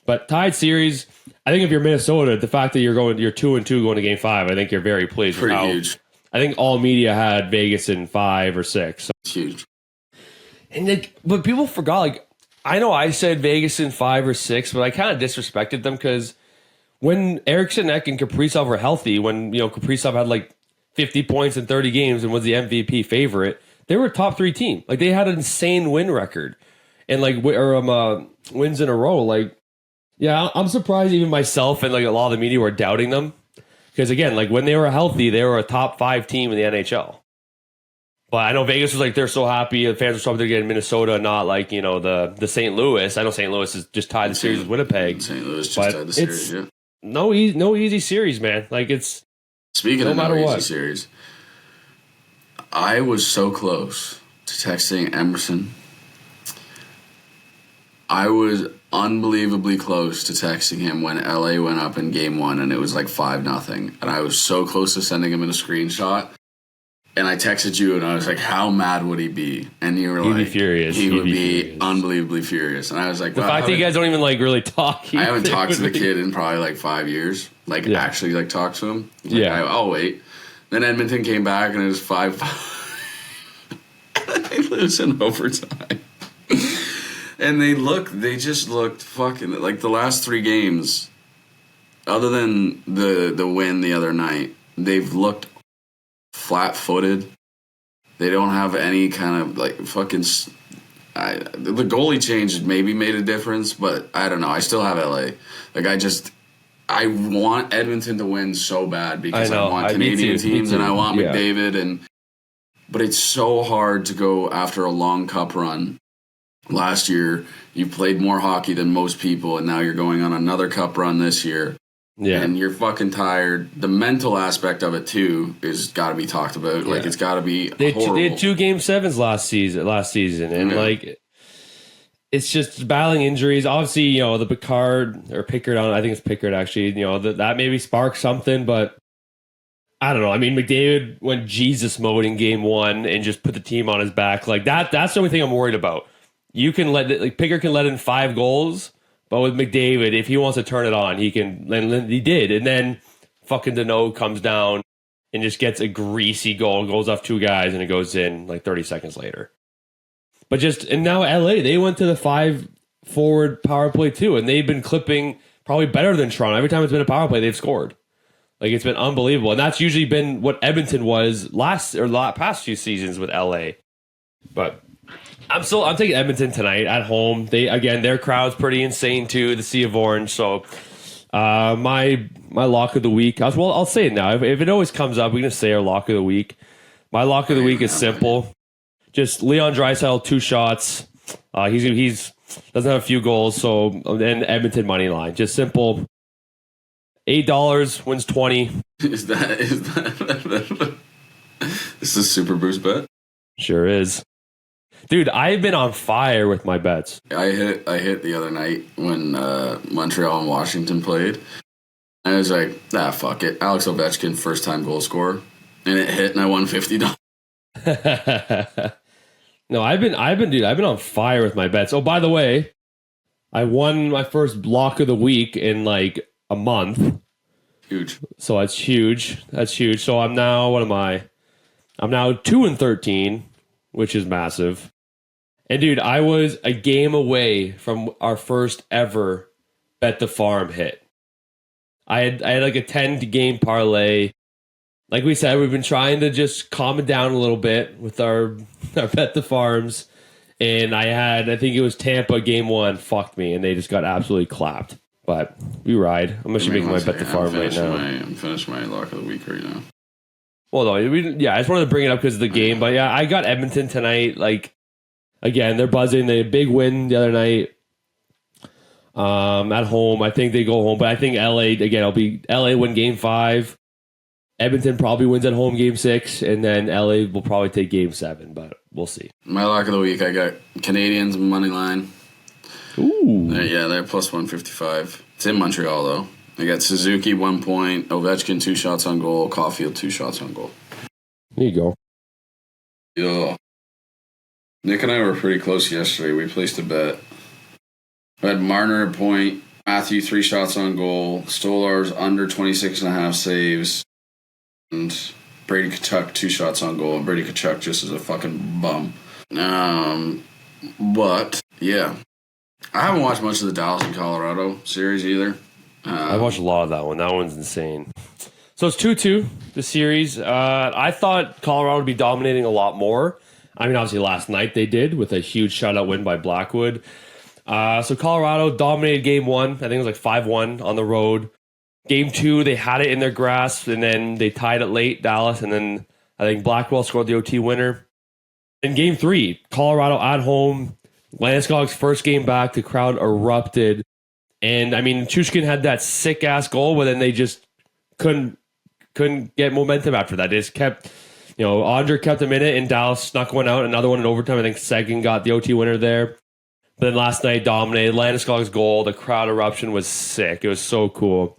But tied series, I think if you're Minnesota, the fact that you're 2-2 going to game 5, I think you're very pleased. Pretty with how, huge. I think all media had Vegas in 5 or 6. So. It's huge. And but people forgot, like, I know I said Vegas in 5 or 6, but I kind of disrespected them because when Eriksson Ek and Kaprizov were healthy, when Kaprizov had like 50 points in 30 games and was the MVP favorite, they were a top 3 team. Like they had an insane win record and wins in a row. Like, yeah, I'm surprised even myself and like a lot of the media were doubting them because again, like when they were healthy, they were a top 5 team in the NHL. But I know Vegas was like they're so happy. The fans were so happy they're getting Minnesota, not like the St. Louis. I know St. Louis has just tied the series with Winnipeg. St. Louis just tied the series. Yeah. No easy series, man. Like it's speaking no of matter no what. easy series. I was so close to texting Emerson. I was unbelievably close to texting him when LA went up in game 1 and it was like 5-0. And I was so close to sending him in a screenshot. And I texted you and I was like, how mad would he be? And you were He'd like, be furious. He would be unbelievably furious. And I was like, the fact that you guys don't even like really talk. I haven't talked to the kid in probably like 5 years. Like actually like talked to him. Like, I'll wait. Then Edmonton came back and it was 5-5. They lose in overtime. And they just looked fucking like the last 3 games, other than the win the other night, they've looked flat-footed. They don't have any kind of like fucking. The goalie change maybe made a difference, but I don't know. I still have LA. Like I want Edmonton to win so bad because I want Canadian teams and I want McDavid but it's so hard to go after a long cup run. Last year, you played more hockey than most people, and now you're going on another cup run this year. Yeah. And you're fucking tired. The mental aspect of it, too, is got to be talked about. Yeah. Like, it's got to be horrible. They had 2 Game 7s last season. And, like, it's just battling injuries. Obviously, the Pickard, I think it's Pickard, actually, that maybe sparked something, but I don't know. I mean, McDavid went Jesus mode in game 1 and just put the team on his back. Like that's the only thing I'm worried about. You can Pickard can let in 5 goals, but with McDavid, if he wants to turn it on, he can. And he did. And then fucking Deneau comes down and just gets a greasy goal, goes off 2 guys, and it goes in like 30 seconds later. But and now LA, they went to the 5 forward power play too, and they've been clipping probably better than Toronto. Every time it's been a power play, they've scored. Like it's been unbelievable, and that's usually been what Edmonton was past few seasons with LA. But I'm taking Edmonton tonight at home. Their crowd's pretty insane too. The Sea of Orange. So my lock of the week. I'll say it now. If it always comes up, we're gonna say our lock of the week. My lock of the week is simple. Just Leon Draisaitl 2 shots. He's doesn't have a few goals. So then Edmonton money line. Just simple. $8 wins 20. Is that this is a super boost bet? Sure is. Dude, I've been on fire with my bets. I hit the other night when Montreal and Washington played. I was like, fuck it. Alex Ovechkin, first time goal scorer. And it hit and I won $50. No, I've been on fire with my bets. Oh, by the way, I won my first block of the week in like a month. Huge. So that's huge. So I'm now, what am I? I'm now 2-13, which is massive. And dude, I was a game away from our first ever Bet the Farm hit. I had like a 10-game parlay. Like we said, we've been trying to just calm it down a little bit with our Bet the Farms. And I think it was Tampa game 1 fucked me, and they just got absolutely clapped. But we ride. I'm actually making my Bet the Farm right now. I'm finishing my lock of the week right now. Well, no, I just wanted to bring it up because of the game. But yeah, I got Edmonton tonight. Like, again, they're buzzing. They had a big win the other night. At home, I think they go home, but I think LA again. It'll be LA win Game 5. Edmonton probably wins at home Game 6, and then LA will probably take Game 7, but we'll see. My lock of the week, I got Canadians money line. Ooh. They're plus 155. It's in Montreal, though. I got Suzuki 1 point, Ovechkin 2 shots on goal, Caulfield 2 shots on goal. There you go. Yeah. Nick and I were pretty close yesterday. We placed a bet. I had Marner a point, Matthew 3 shots on goal, Stolarz under 26.5 saves, and Brady Tkachuk 2 shots on goal. And Brady Tkachuk just is a fucking bum. But, yeah. I haven't watched much of the Dallas and Colorado series either. I watched a lot of that one. That one's insane. So it's 2-2, the series. I thought Colorado would be dominating a lot more. I mean, obviously last night they did with a huge shutout win by Blackwood. So Colorado dominated Game 1. I think it was like 5-1 on the road. Game 2, they had it in their grasp, and then they tied it late, Dallas, and then I think Blackwell scored the OT winner. In Game 3, Colorado at home, Landeskog's first game back, the crowd erupted. And, I mean, Chushkin had that sick-ass goal, but then they just couldn't get momentum after that. They just kept, Andre kept them in it, and Dallas snuck one out, another one in overtime. I think Seguin got the OT winner there. But then last night dominated. Landeskog's goal, the crowd eruption was sick. It was so cool.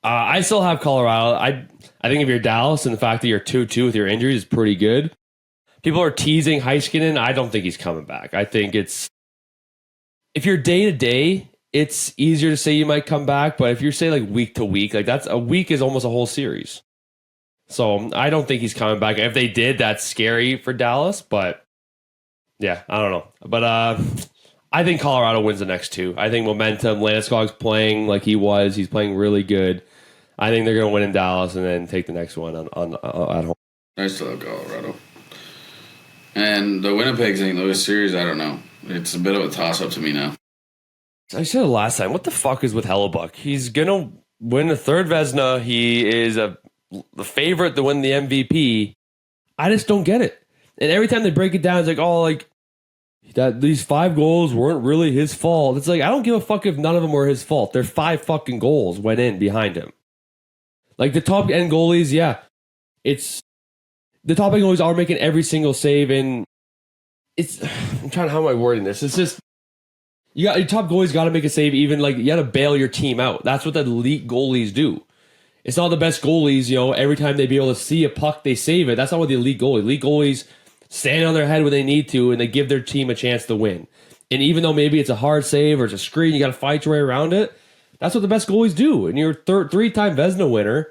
I still have Colorado. I think if you're Dallas and the fact that you're 2-2 with your injuries is pretty good. People are teasing Heiskanen. I don't think he's coming back. I think if you're day to day, it's easier to say you might come back. But if you're say like week to week, like that's a week is almost a whole series. So I don't think he's coming back. If they did, that's scary for Dallas. But yeah, I don't know. But I think Colorado wins the next 2. I think momentum. Landeskog's playing like he was. He's playing really good. I think they're going to win in Dallas and then take the next one at home. I still have Colorado. And the Winnipeg St. Louis series, I don't know. It's a bit of a toss-up to me now. I said it last time. What the fuck is with Hellebuyck? He's going to win the third Vezina. He is the favorite to win the MVP. I just don't get it. And every time they break it down, it's like, oh, like, that these 5 goals weren't really his fault. It's like, I don't give a fuck if none of them were his fault. Their 5 fucking goals went in behind him. Like, the top end goalies, yeah. The top end goalies are making every single save, and how am I wording this? It's just, your top goalie's got to make a save, even, like, you got to bail your team out. That's what the elite goalies do. It's not the best goalies, every time they be able to see a puck, they save it. That's not what the elite goalies stand on their head when they need to, and they give their team a chance to win. And even though maybe it's a hard save or it's a screen, you got to fight your way around it. That's what the best goalies do. And you're a 3-time Vezina winner.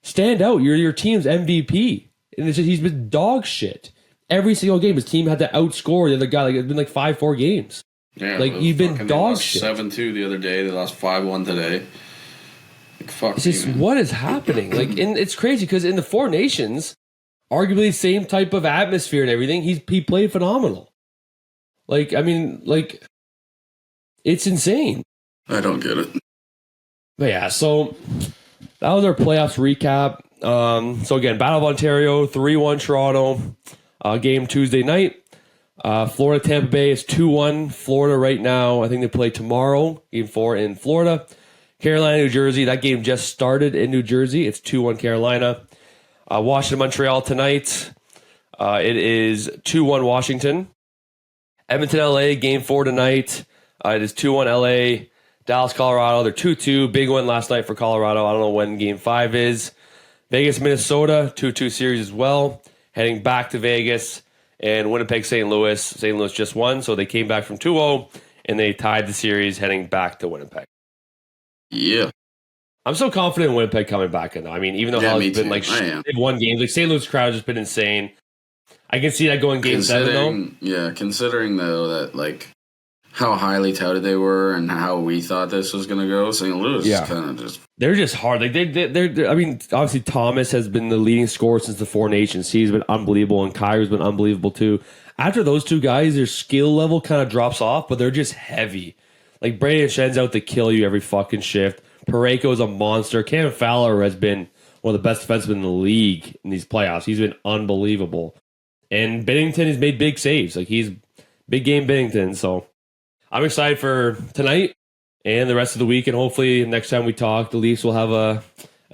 Stand out. You're your team's MVP. And it's just, he's been dog shit. Every single game, his team had to outscore the other guy. Like, it's been like 5-4 games. Yeah, like, you've been dog shit. 7-2 the other day. They lost 5-1 today. Like, fuck it's just, what is happening? Like, and it's crazy because in the Four Nations, arguably the same type of atmosphere and everything, he played phenomenal. Like, I mean, like, it's insane. I don't get it. But yeah, so that was our playoffs recap. So again, Battle of Ontario, 3-1 Toronto. Game Tuesday night. Florida Tampa Bay is 2-1 Florida right now. I think they play tomorrow, Game 4 in Florida. Carolina, New Jersey. That game just started in New Jersey. It's 2-1 Carolina. Washington, Montreal tonight. It is 2-1 Washington. Edmonton, LA, Game 4 tonight. It is 2-1 LA. Dallas, Colorado. They're 2-2. Big one last night for Colorado. I don't know when Game 5 is. Vegas, Minnesota. 2-2 series as well. Heading back to Vegas. And Winnipeg, St. Louis. St. Louis just won, so they came back from 2-0, and they tied the series heading back to Winnipeg. Yeah. I'm so confident in Winnipeg coming back in, though. I mean, even though it's been like they've won games, like St. Louis crowd has just been insane. I can see that going Game 7, though. Yeah, considering, though, that, like, how highly touted they were and how we thought this was going to go, St. Louis is kind of just... They're just hard. Like, they're, I mean, obviously, Thomas has been the leading scorer since the Four Nations. He's been unbelievable, and Kyrie's been unbelievable, too. After those two guys, their skill level kind of drops off, but they're just heavy. Like, Brady Shen's out to kill you every fucking shift. Parayko is a monster. Cam Fowler has been one of the best defensemen in the league in these playoffs. He's been unbelievable. And Binnington has made big saves. Like, he's big game Binnington, so... I'm excited for tonight and the rest of the week, and hopefully next time we talk, the Leafs will have a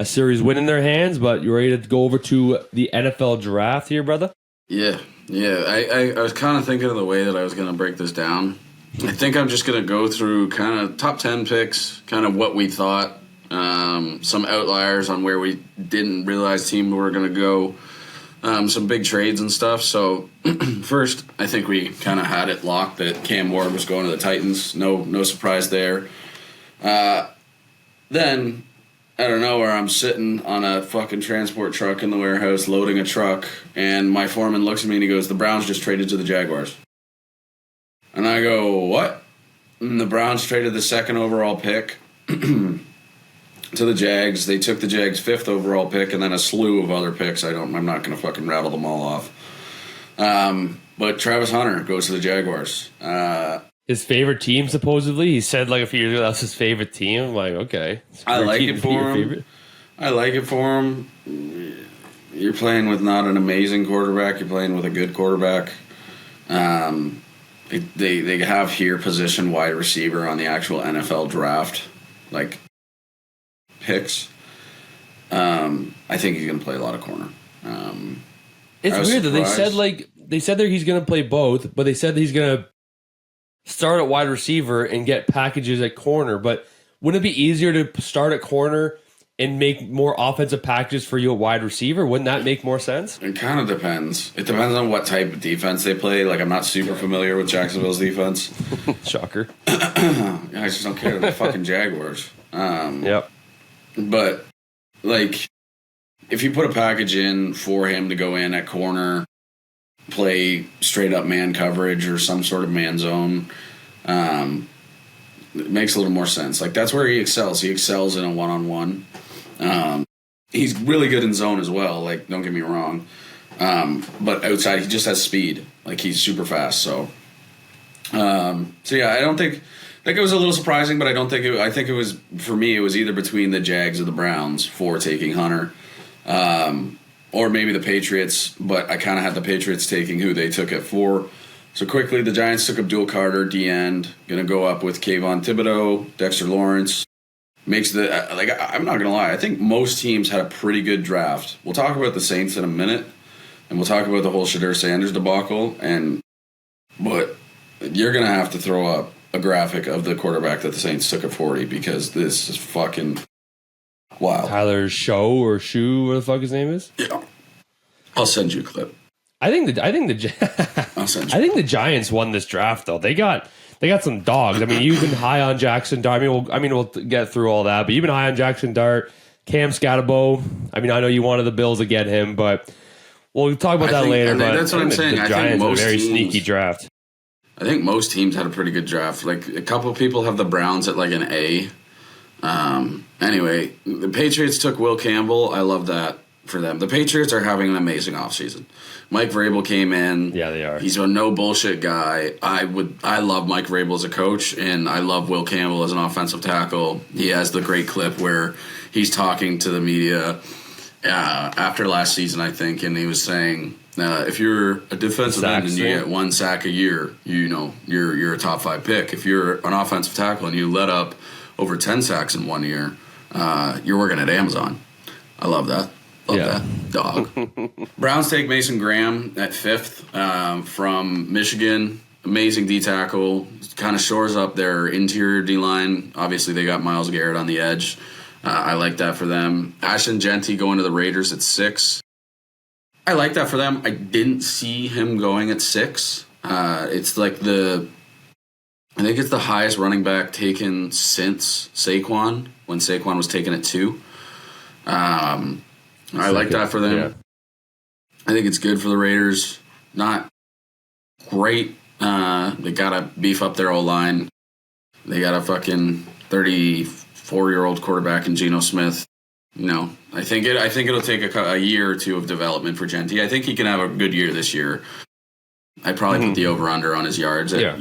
series win in their hands. But you ready to go over to the NFL draft here, brother? Yeah. I was kind of thinking of the way that I was going to break this down. I think I'm just going to go through kind of top 10 picks, kind of what we thought, some outliers on where we didn't realize teams were going to go, some big trades and stuff. So first, I think we kind of had it locked that Cam Ward was going to the Titans. No surprise there. Then, I don't know where I'm sitting on a fucking transport truck in the warehouse loading a truck, and my foreman looks at me and he goes, "The Browns just traded to the Jaguars." And I go, "What?" And the Browns traded the second overall pick to the Jags. They took the Jags' fifth overall pick and then a slew of other picks. I'm not going to fucking rattle them all off. But Travis Hunter goes to the Jaguars. His favorite team, supposedly. He said like a few years ago that's his favorite team. I'm like, okay. I like it for him. I like it for him. You're playing with not an amazing quarterback. You're playing with a good quarterback. They have here position wide receiver on the actual NFL draft, like picks. I think he's going to play a lot of corner. It's weird that they said that he's going to play both, but they said that he's going to start at wide receiver and get packages at corner. But wouldn't it be easier to start at corner and make more offensive packages for you at wide receiver? Wouldn't that make more sense? It kind of depends. It depends on what type of defense they play. Like, I'm not super familiar with Jacksonville's defense. Shocker. I just don't care about the fucking Jaguars. Yep. But, like, if you put a package in for him to go in at corner, play straight up man coverage or some sort of man zone, it makes a little more sense. Like, that's where he excels. He excels in a one-on-one. He's really good in zone as well. Like, don't get me wrong. But outside, he just has speed. Like, he's super fast. So yeah, I don't think it was a little surprising, but I think it was, for me, it was either between the Jags or the Browns for taking Hunter. Or maybe the Patriots, but I kind of had the Patriots taking who they took at 4. So quickly, the Giants took Abdul Carter, D-end, going to go up with Kayvon Thibodeau, Dexter Lawrence. Makes I'm not going to lie, I think most teams had a pretty good draft. We'll talk about the Saints in a minute, and we'll talk about the whole Shedeur Sanders debacle, but you're going to have to throw up a graphic of the quarterback that the Saints took at 40, because this is fucking wild. Tyler Show or Shoe, what the fuck his name is? Yeah. I'll send you a clip. I think the Giants won this draft though. They got some dogs. I mean, you've been high on Jackson Dart. We'll get through all that, but you've been high on Jackson Dart, Cam Scatterbo. I mean, I know you wanted the Bills to get him, but we'll talk about that later. But that's what I'm saying. The Giants had a very sneaky draft. I think most teams had a pretty good draft. Like, a couple of people have the Browns at like an A. Anyway, the Patriots took Will Campbell. I love that for them. The Patriots are having an amazing offseason. Mike Vrabel came in. Yeah, they are. He's a no bullshit guy. I love Mike Vrabel as a coach, and I love Will Campbell as an offensive tackle. He has the great clip where he's talking to the media after last season, I think, and he was saying, if you're a defensive end and you get 1 sack a year, you're a top 5 pick. If you're an offensive tackle and you let up over 10 sacks in 1 year, you're working at Amazon. I love that. Love that dog. Browns take Mason Graham at 5th from Michigan. Amazing D tackle. Kind of shores up their interior D line. Obviously, they got Myles Garrett on the edge. I like that for them. Ashton Genty going to the Raiders at 6. I like that for them. I didn't see him going at 6. It's like I think it's the highest running back taken since Saquon, when Saquon was taken at 2. I like that for them. Yeah. I think it's good for the Raiders. Not great. They got to beef up their O-line. They got a fucking 34-year-old quarterback in Geno Smith. I think it'll take a year or 2 of development for Genty. I think he can have a good year this year. I'd probably put the over-under on his yards at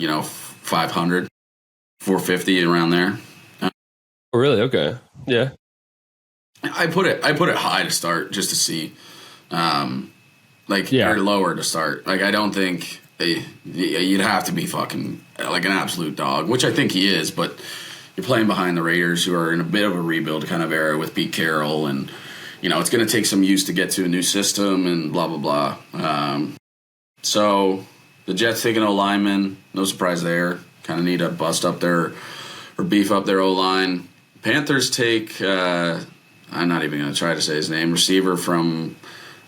500, 450, around there. Oh, really? Okay. Yeah. I put it high to start, just to see, or lower to start. Like, I don't think you'd have to be fucking like an absolute dog, which I think he is, but you're playing behind the Raiders, who are in a bit of a rebuild kind of era with Pete Carroll, and it's going to take some use to get to a new system and blah blah blah. So the Jets taking O-lineman, no surprise there. Kind of need to bust up their or beef up their O-line. Panthers take I'm not even going to try to say his name. Receiver from,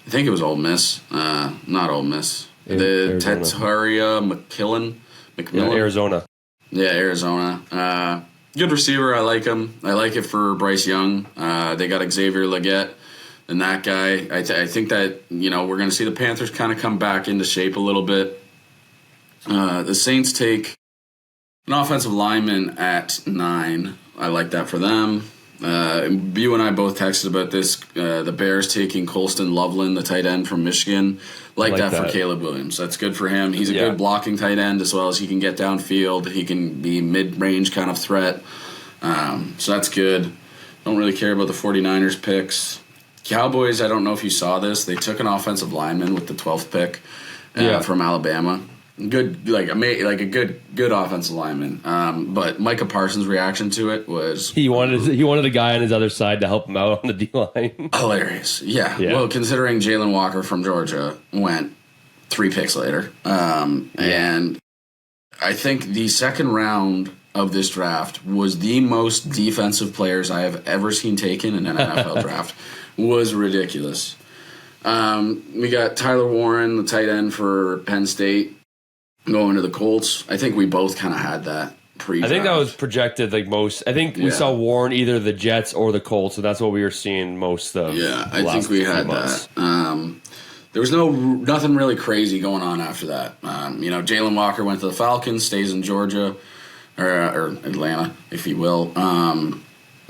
I think it was Ole Miss, not Ole Miss. The Tataria McMillan. Yeah, Arizona. Yeah, Arizona. Good receiver. I like him. I like it for Bryce Young. They got Xavier Legette and that guy. I think that, we're going to see the Panthers kind of come back into shape a little bit. The Saints take an offensive lineman at 9. I like that for them. You and I both texted about this. The Bears taking Colston Loveland, the tight end from Michigan. Like that for Caleb Williams. That's good for him. He's a good blocking tight end, as well as he can get downfield. He can be mid-range kind of threat. So that's good. Don't really care about the 49ers picks. Cowboys, I don't know if you saw this. They took an offensive lineman with the 12th pick from Alabama. Good, like a good offensive lineman. But Micah Parsons' reaction to it was he wanted a guy on his other side to help him out on the D line. Hilarious, yeah. Well, considering Jalen Walker from Georgia went 3 picks later, and I think the second round of this draft was the most defensive players I have ever seen taken in an NFL draft. Was ridiculous. We got Tyler Warren, the tight end for Penn State, going to the Colts. I think we both kind of had that pre-draft. I think that was projected like most. I think we saw Warren either the Jets or the Colts, so that's what we were seeing most of. Yeah, I think we had that. There was nothing really crazy going on after that. Jalen Walker went to the Falcons, stays in Georgia, or Atlanta, if you will.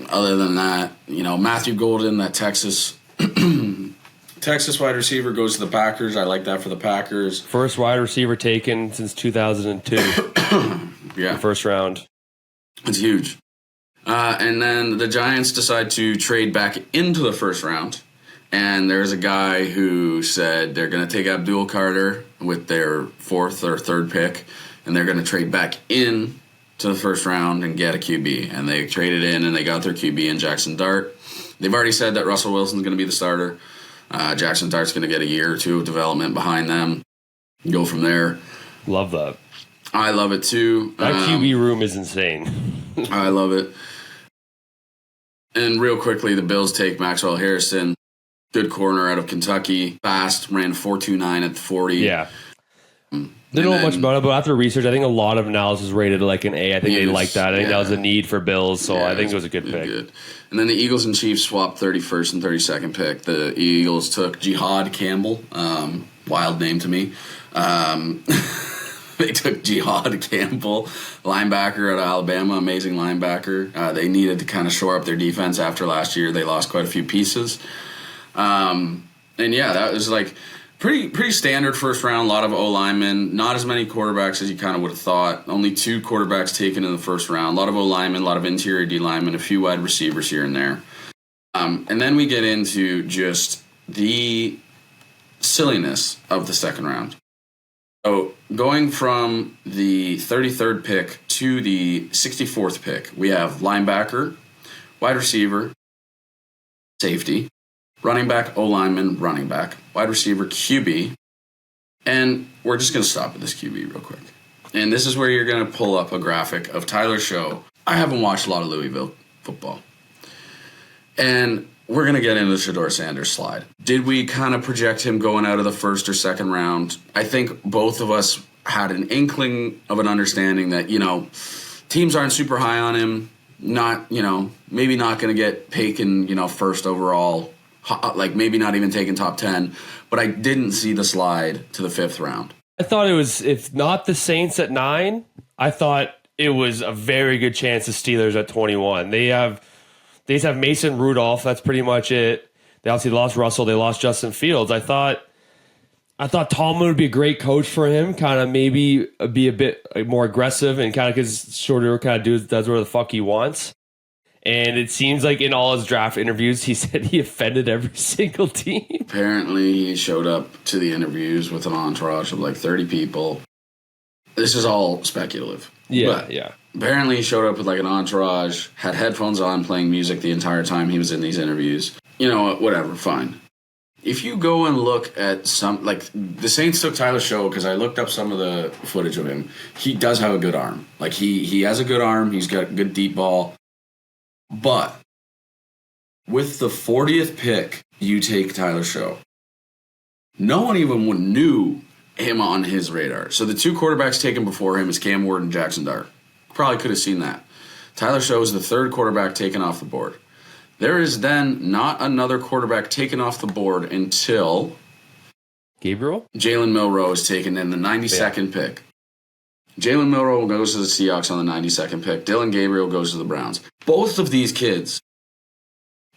Other than that, Matthew Golden, that Texas wide receiver, goes to the Packers. I like that for the Packers. First wide receiver taken since 2002. Yeah. The first round. It's huge. And then the Giants decide to trade back into the first round. And there's a guy who said they're going to take Abdul Carter with their 4th or 3rd pick, and they're going to trade back in to the first round and get a QB. And they traded in, and they got their QB in Jackson Dart. They've already said that Russell Wilson's going to be the starter. Jackson Dart's going to get a year or 2 of development behind them. Go from there. Love that. I love it too. That QB room is insane. I love it. And real quickly, the Bills take Maxwell Harrison. Good corner out of Kentucky. Fast, ran 4.29 at the 40. Yeah. Didn't know much about it, but after research, I think a lot of analysis rated it like an A. I think they liked that. I think that was a need for Bills, so I think it was a good pick. Good. And then the Eagles and Chiefs swapped 31st and 32nd pick. The Eagles took Jihad Campbell, wild name to me. They took Jihad Campbell, linebacker out of Alabama, amazing linebacker. They needed to kind of shore up their defense after last year. They lost quite a few pieces. That was like pretty standard first round. A lot of O-linemen, not as many quarterbacks as you kind of would have thought. Only 2 quarterbacks taken in the first round. A lot of O-linemen, a lot of interior D-linemen, a few wide receivers here and there. And then we get into just the silliness of the second round. So going from the 33rd pick to the 64th pick, we have linebacker, wide receiver, safety, running back, O-lineman, running back, wide receiver, QB. And we're just going to stop at this QB real quick. And this is where you're going to pull up a graphic of Tyler's show. I haven't watched a lot of Louisville football. And we're going to get into the Shedeur Sanders slide. Did we kind of project him going out of the first or second round? I think both of us had an inkling of an understanding that, teams aren't super high on him. Not, maybe not going to get taken, first overall. Like maybe not even taking top 10. But I didn't see the slide to the 5th round. I thought it was, if not the Saints at 9, I thought it was a very good chance the Steelers at 21. They just have Mason Rudolph. That's pretty much it. They obviously lost Russell. They lost Justin Fields. I thought Tomlin would be a great coach for him. Kind of maybe be a bit more aggressive and kind of because Shorter kind of does whatever the fuck he wants. And it seems like in all his draft interviews, he said he offended every single team. Apparently, he showed up to the interviews with an entourage of like 30 people. this is all speculative. Yeah, But yeah. apparently he showed up with like an entourage, had headphones on, playing music the entire time he was in these interviews. You know, whatever, fine. If you go and look at some, like, the Saints took Tyler Show because I looked up some of the footage of him. He does have a good arm. Like, he has a good arm. He's got a good deep ball. But with the 40th pick, you take Tyler Show. No one even knew him on his radar. So the two quarterbacks taken before him is Cam Ward and Jackson Dart. Probably could have seen that. Tyler Show is the third quarterback taken off the board. There is then not another quarterback taken off the board until Gabriel? Jalen Milroe is taken in the 92nd pick. Jalen Milroe goes to the Seahawks on the 92nd pick. Dylan Gabriel goes to the Browns. Both of these kids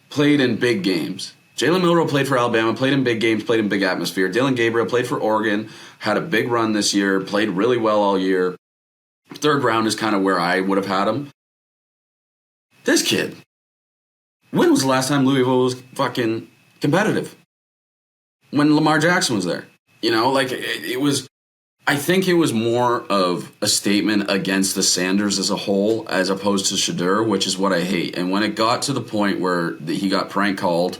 played in big games. Jalen Milroe played for Alabama, played in big games, played in big atmosphere. Dylan Gabriel played for Oregon, had a big run this year, played really well all year. Third round is kind of where I would have had him. This kid, when was the last time Louisville was fucking competitive? When Lamar Jackson was there. You know, like, it was... I think it was more of a statement against the Sanders as a whole as opposed to Shedeur, which is what I hate. And when it got to the point where he got prank called,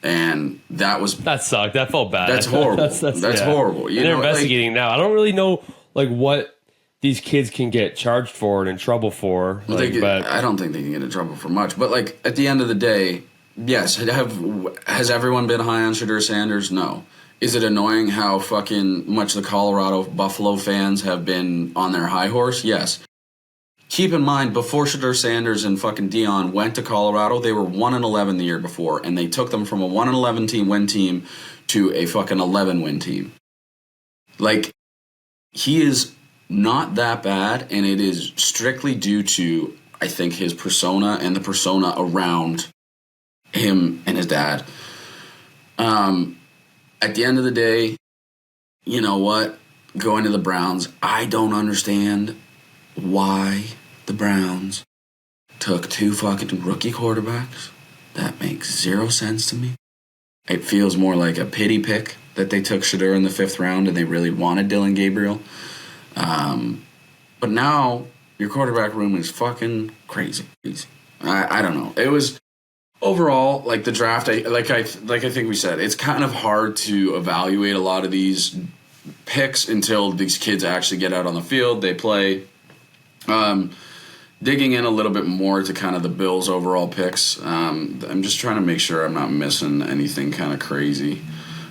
and that sucked. That felt bad. That's horrible. that's horrible. They're investigating now. I don't really know like what these kids can get charged for and in trouble for. But I don't think they can get in trouble for much. But like at the end of the day, yes, has everyone been high on Shedeur Sanders? No. Is it annoying how fucking much the Colorado Buffalo fans have been on their high horse? Yes. Keep in mind, before Shedeur Sanders and fucking Dion went to Colorado, they were 1-11 the year before, and they took them from a 1-11 win team to a fucking 11-win team. Like, he is not that bad, and it is strictly due to, I think, his persona and the persona around him and his dad. At the end of the day, you know what? Going to the Browns, I don't understand why the Browns took two fucking rookie quarterbacks. That makes zero sense to me. It feels more like a pity pick that they took Shedeur in the 5th round and they really wanted Dylan Gabriel. But now your quarterback room is fucking crazy. I don't know. It was... Overall, like the draft, I think we said, it's kind of hard to evaluate a lot of these picks until these kids actually get out on the field, they play. Digging in a little bit more to kind of the Bills' overall picks, I'm just trying to make sure I'm not missing anything kind of crazy.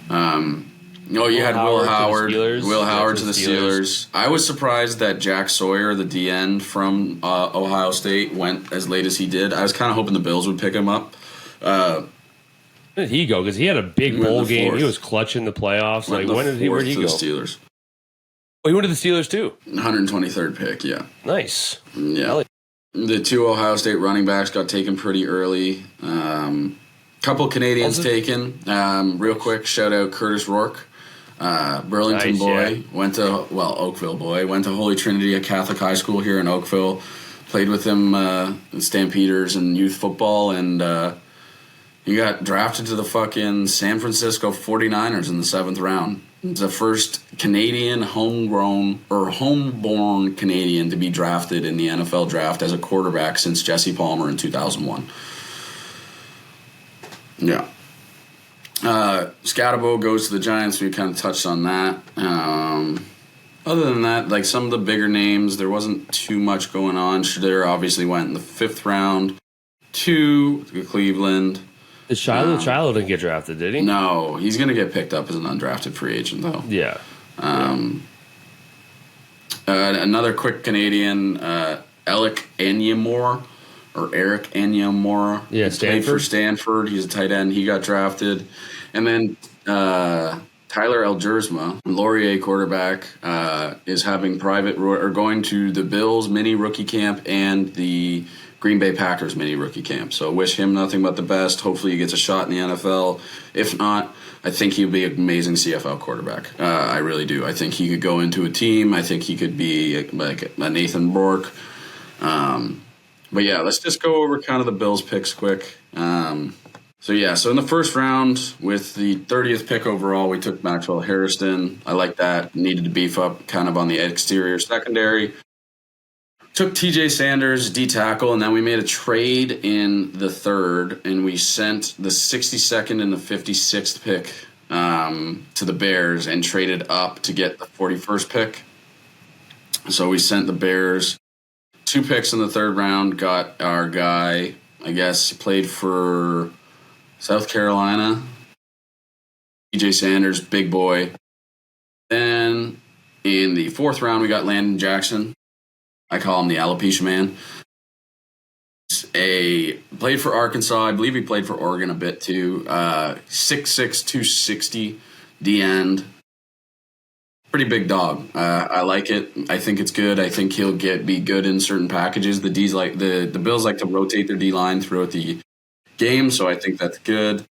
You had Will Howard to the Steelers. I was surprised that Jack Sawyer, the DN from Ohio State, went as late as he did. I was kind of hoping the Bills would pick him up. Where did he go? Because he had a big bowl game. He was clutch in the playoffs. Like, where'd he go? The Steelers. Oh, he went to the Steelers too? 123rd pick, yeah. Nice. Yeah. The two Ohio State running backs got taken pretty early. Couple Canadians taken. Real quick, shout out Curtis Rourke. Burlington boy, Oakville boy, went to Holy Trinity, a Catholic high school here in Oakville, played with them in Stampeders and youth football, and he got drafted to the fucking San Francisco 49ers in the 7th round. It's the first Canadian homeborn Canadian to be drafted in the NFL draft as a quarterback since Jesse Palmer in 2001. Yeah. Scatterbo goes to the Giants. We kind of touched on that. Other than that, like some of the bigger names, there wasn't too much going on. Shedeur obviously went in the 5th round to Cleveland. Shiloh didn't get drafted, did he? No, he's going to get picked up as an undrafted free agent, though. Yeah. Another quick Canadian, Eric Anyamore. Yeah, Stanford. Played for Stanford. He's a tight end. He got drafted. And then Tyler Algersma, Laurier quarterback, is having going to the Bills mini rookie camp and the Green Bay Packers mini rookie camp. So wish him nothing but the best. Hopefully he gets a shot in the NFL. If not, I think he'll be an amazing CFL quarterback. I really do. I think he could go into a team. I think he could be like a Nathan Bork. But yeah, let's just go over kind of the Bills picks quick. So in the first round, with the 30th pick overall, we took Maxwell Harrison. I like that. Needed to beef up kind of on the exterior secondary. Took TJ Sanders, D-tackle, and then we made a trade in the third, and we sent the 62nd and the 56th pick to the Bears and traded up to get the 41st pick. So we sent the Bears 2 picks in the third round, got our guy, I guess, played for South Carolina, TJ Sanders, big boy. Then in the fourth round, we got Landon Jackson. I call him the alopecia man. Played for Arkansas. I believe he played for Oregon a bit too. 6'6", 260, D-end. Pretty big dog. I like it. I think it's good. I think he'll be good in certain packages. The Bills like to rotate their D-line throughout the game, so I think that's good.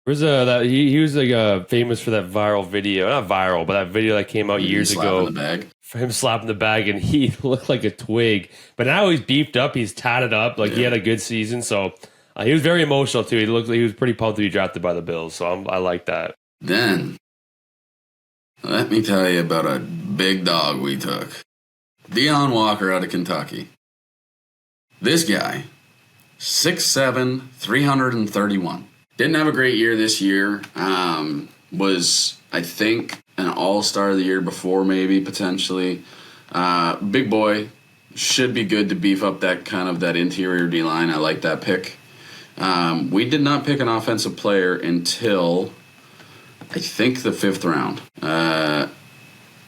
He was like famous for that viral video, not viral, but that video that came out years ago. The bag. For him slapping the bag, and he looked like a twig. But now he's beefed up, he's tatted up, he had a good season. So he was very emotional too. He looked like he was pretty pumped to be drafted by the Bills. So I like that. Then let me tell you about a big dog we took, Deion Walker out of Kentucky. This guy, 6'7", 331. Didn't have a great year this year. Was, I think, an all-star the year before, maybe, potentially. Big boy. Should be good to beef up that interior D-line. I like that pick. We did not pick an offensive player until, I think, the 5th round.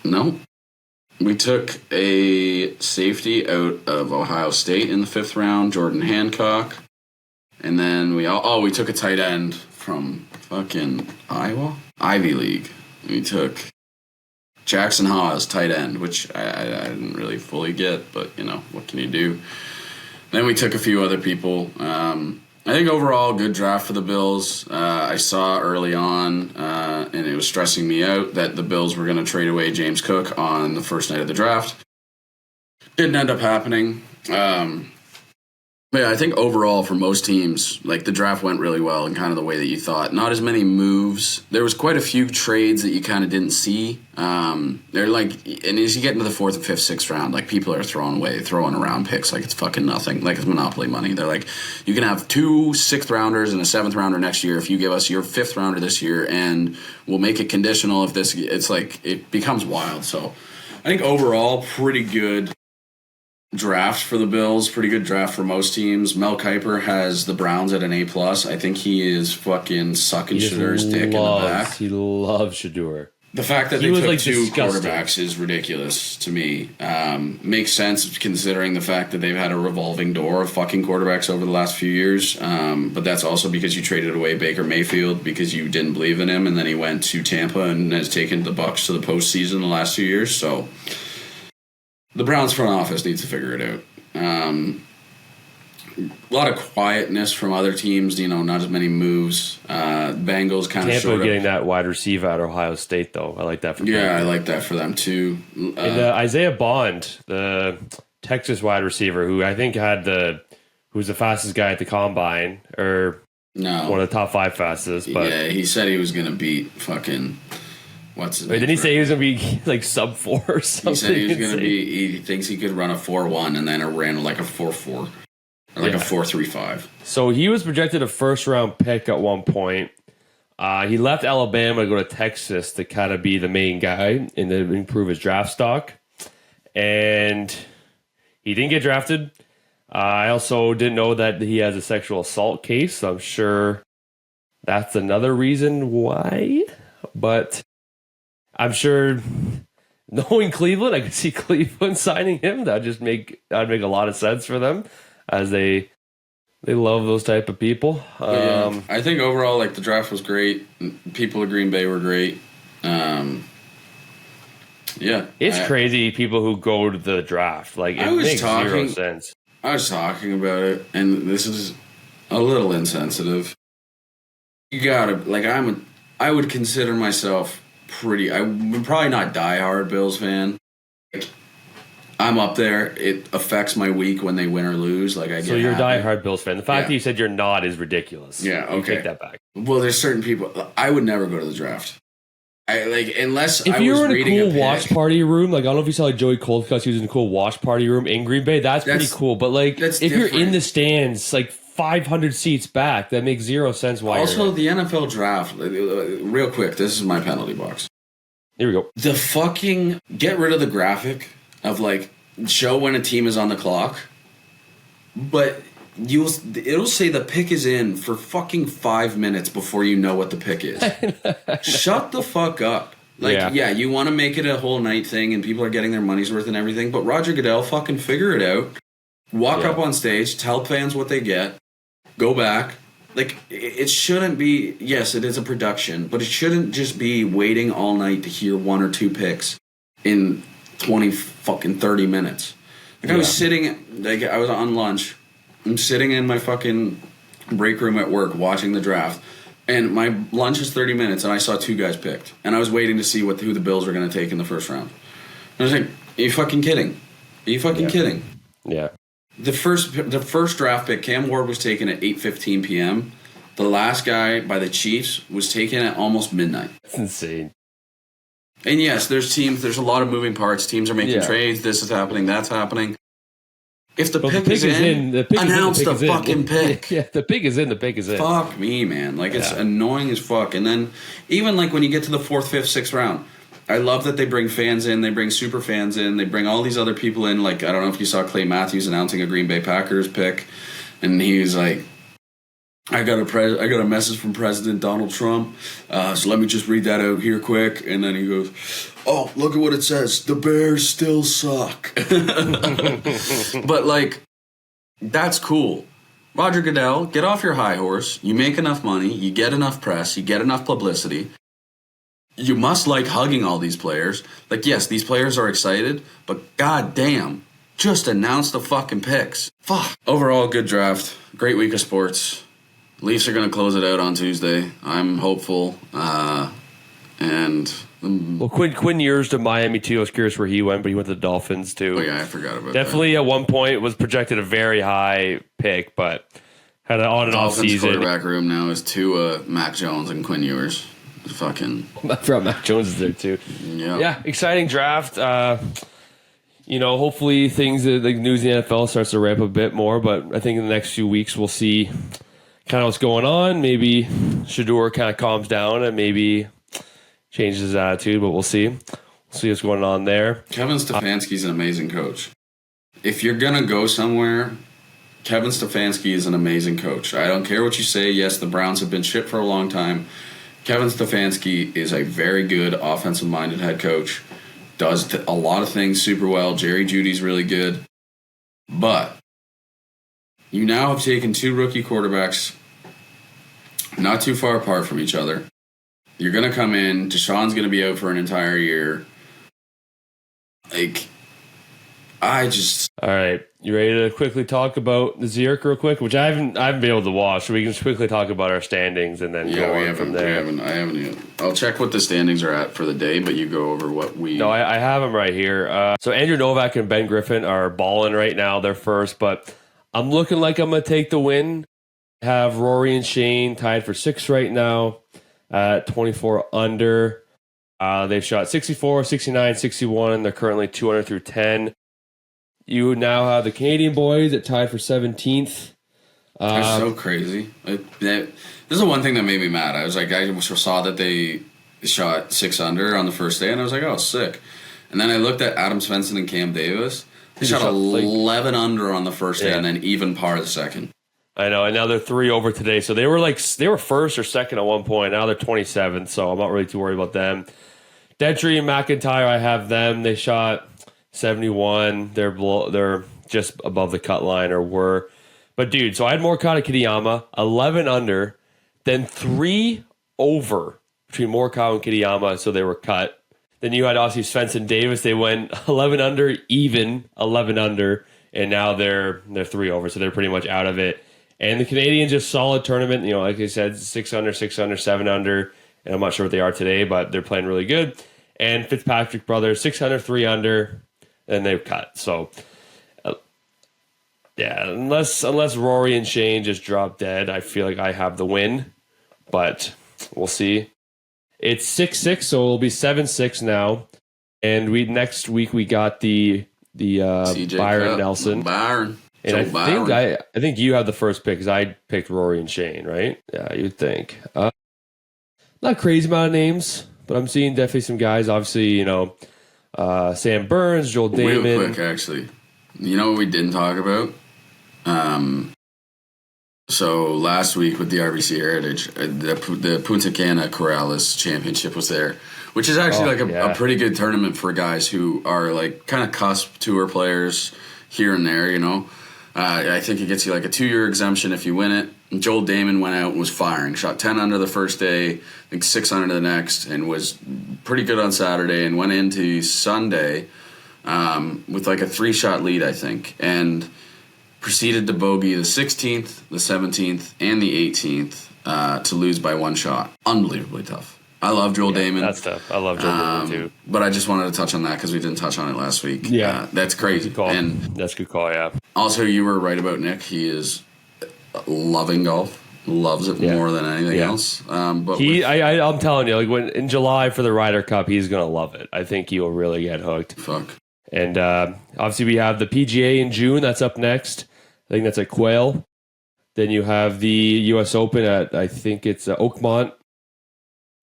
No. We took a safety out of Ohio State in the 5th round, Jordan Hancock. And then we took a tight end from fucking Ivy League. We took Jackson Hawes, tight end, which I didn't really fully get, but, what can you do? Then we took a few other people. I think overall, good draft for the Bills. I saw early on, and it was stressing me out, that the Bills were going to trade away James Cook on the first night of the draft. Didn't end up happening. But yeah, I think overall for most teams, the draft went really well in kind of the way that you thought. Not as many moves. There was quite a few trades that you kind of didn't see. And as you get into the 4th and 5th, 6th round, people are throwing around picks like it's fucking nothing, like it's monopoly money. They're like, you can have 2 6th rounders and a 7th rounder next year if you give us your 5th rounder this year, and we'll make it conditional if this. It's it becomes wild. So I think overall, pretty good draft for the Bills, pretty good draft for most teams. Mel Kiper has the Browns at an A+. I think he is fucking sucking Shedeur's dick in the back. He loves Shedeur. The fact that they took 2 quarterbacks is ridiculous to me. Makes sense considering the fact that they've had a revolving door of fucking quarterbacks over the last few years. But that's also because you traded away Baker Mayfield because you didn't believe in him, and then he went to Tampa and has taken the Bucs to the postseason the last 2 years. So the Browns front office needs to figure it out. A lot of quietness from other teams, not as many moves. Bengals kind of showed up. Tampa getting that wide receiver out of Ohio State, though. I like that for them. Yeah, I like that for them, too. And Isaiah Bond, the Texas wide receiver, who I think who was the fastest guy at the Combine, or one of the top 5 fastest. But yeah, he said he was going to beat fucking... What's his name? Didn't he say he was going to be sub 4 or something? He said he was going to be. He thinks he could run a 4.1 and then it ran a 4.4 or a 4.35. So he was projected a first round pick at one point. He left Alabama to go to Texas to kind of be the main guy and to improve his draft stock. And he didn't get drafted. I also didn't know that he has a sexual assault case. So I'm sure that's another reason why. But I'm sure, knowing Cleveland, I could see Cleveland signing him. That'd make a lot of sense for them, as they love those type of people. I think overall, the draft was great. People of Green Bay were great. It's crazy people who go to the draft. It makes zero sense. I was talking about it, and this is a little insensitive. You gotta I would consider myself. I'm probably not diehard Bills fan. I'm up there. It affects my week when they win or lose. Like I get So you're a happy. diehard Bills fan. The fact that you said you're not is ridiculous. Yeah, okay. You take that back. Well, there's certain people. I would never go to the draft. Unless if I you was were in a reading cool pick. watch party room, like I don't know if you saw like Joey Coldcuss, he was in a cool watch party room in Green Bay. That's pretty cool. But like, if you're in different. the stands, like 500 seats back, that makes zero sense. Why? Also, the NFL draft. Real quick, this is my penalty box. Here we go. The fucking get rid of the graphic of like show when a team is on the clock, but it'll say the pick is in for fucking 5 minutes before you know what the pick is. Shut the fuck up. Like, yeah, you want to make it a whole night thing and people are getting their money's worth and everything, but Roger Goodell fucking figure it out. Walk up on stage, tell fans what they get, go back. Like, it shouldn't be, yes, it is a production, but it shouldn't just be waiting all night to hear one or two picks in 30 minutes. Like, I was sitting, like, I was on lunch. I'm sitting in my fucking break room at work watching the draft, and my lunch is 30 minutes, and I saw two guys picked. And I was waiting to see who the Bills were going to take in the first round. And I was like, are you fucking kidding? Are you fucking kidding? Yeah. The first draft pick, Cam Ward, was taken at 8:15 p.m. The last guy by the Chiefs was taken at almost midnight. That's insane. And yes, there's a lot of moving parts. Teams are making trades. This is happening. That's happening. If the pick is in, announce the fucking pick. Yeah, the pick is in. The pick is in. Fuck me, man. Like, it's annoying as fuck. And then, even like when you get to the 4th, 5th, 6th round, I love that they bring fans in. They bring super fans in. They bring all these other people in. Like, I don't know if you saw Clay Matthews announcing a Green Bay Packers pick. And he was like, I got a message from President Donald Trump, so let me just read that out here quick. And then he goes, oh, look at what it says. The Bears still suck. But, like, that's cool. Roger Goodell, get off your high horse. You make enough money. You get enough press. You get enough publicity. You must like hugging all these players. Like, yes, these players are excited, but goddamn, just announce the fucking picks. Fuck. Overall, good draft. Great week of sports. Leafs are going to close it out on Tuesday. I'm hopeful. Well, Quinn Ewers to Miami too. I was curious where he went, but he went to the Dolphins too. Oh yeah, I forgot about that. Definitely at one point was projected a very high pick, but had an on and off season. Quarterback room now is Tua, Mac Jones, and Quinn Ewers. Fucking. I forgot Mac Jones is there too. Yeah, exciting draft. Hopefully things like news in the NFL starts to ramp up a bit more, but I think in the next few weeks we'll see kind of what's going on. Maybe Shedeur kind of calms down and maybe changes his attitude, but we'll see. We'll see what's going on there. Kevin Stefanski's an amazing coach. If you're going to go somewhere, Kevin Stefanski is an amazing coach. I don't care what you say. Yes, the Browns have been shit for a long time. Kevin Stefanski is a very good offensive-minded head coach. Does a lot of things super well. Jerry Jeudy's really good. But you now have taken two rookie quarterbacks not too far apart from each other. You're going to come in. Deshaun's going to be out for an entire year. All right. You ready to quickly talk about the Zurich real quick? Which I haven't been able to watch. So we can just quickly talk about our standings and then go on from there. I haven't yet. I'll check what the standings are at for the day, but you go over what we... No, I have them right here. So Andrew Novak and Ben Griffin are balling right now. They're first, but I'm looking like I'm going to take the win. Have Rory and Shane tied for 6th right now at 24 under. They've shot 64, 69, 61. They're currently 2 under through 10. You now have the Canadian boys at tied for 17th. That's so crazy. This is the one thing that made me mad. I saw that they shot 6 under on the first day, and I was like, oh, sick. And then I looked at Adam Svensson and Cam Davis. They shot 11 under on the first day, and then even par the second. I know, and now they're 3 over today. So they were first or second at one point. Now they're 27th, so I'm not really too worried about them. Detry and McIntyre, I have them. They shot 71. They're just above the cut line, or were. But dude, so I had Morikawa Kitayama 11 under, then 3 over between Morikawa and Kitayama, so they were cut. Then you had obviously Svensson Davis. They went 11 under, even 11 under, and now they're 3 over, so they're pretty much out of it. And the Canadians, just solid tournament. Like I said, 6 under, 6 under, 7 under, and I'm not sure what they are today, but they're playing really good. And Fitzpatrick brothers, 6 under, 3 under. and they're cut. So, yeah, unless Rory and Shane just drop dead, I feel like I have the win, but we'll see. It's 6-6, so it'll be 7-6 now, and next week we got the Byron Cup, Nelson. Byron. And I think you have the first pick because I picked Rory and Shane, right? Yeah, you'd think. Not crazy amount of names, but I'm seeing definitely some guys. Obviously, Sam Burns, Joel Damon. Real quick, actually. You know what we didn't talk about? So last week with the RBC Heritage, the Punta Cana Corrales Championship was there, which is actually a pretty good tournament for guys who are like kind of cusp tour players here and there, I think it gets you like a 2-year exemption if you win it. And Joel Damon went out and was firing. Shot 10 under the first day, I think 6 under the next, and was pretty good on Saturday and went into Sunday with like a 3-shot lead, I think, and proceeded to bogey the 16th, the 17th, and the 18th to lose by 1 shot. Unbelievably tough. I love Joel Damon. That's tough. I love Joel Damon too. But I just wanted to touch on that because we didn't touch on it last week. Yeah. That's crazy. Good call. And that's a good call, yeah. Also, you were right about Nick. He is loving golf. Loves it more than anything else. But I'm telling you, like when in July for the Ryder Cup, he's gonna love it. I think he will really get hooked. Fuck. And obviously, we have the PGA in June. That's up next. I think that's at Quail. Then you have the U.S. Open at I think it's Oakmont.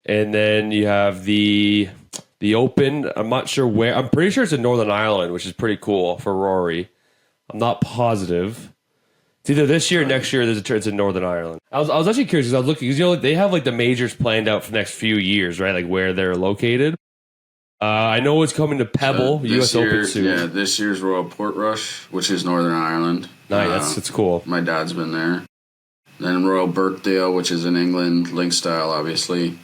And then you have the Open. I'm not sure where. I'm pretty sure it's in Northern Ireland, which is pretty cool for Rory. I'm not positive. It's either this year or next year. It's in Northern Ireland. I was actually curious because I was looking because they have like the majors planned out for the next few years, right? Like where they're located. I know it's coming to Pebble, U.S. Open soon. Yeah, this year's Royal Portrush, which is Northern Ireland. Nice, that's cool. My dad's been there. Then Royal Birkdale, which is in England, link style, obviously.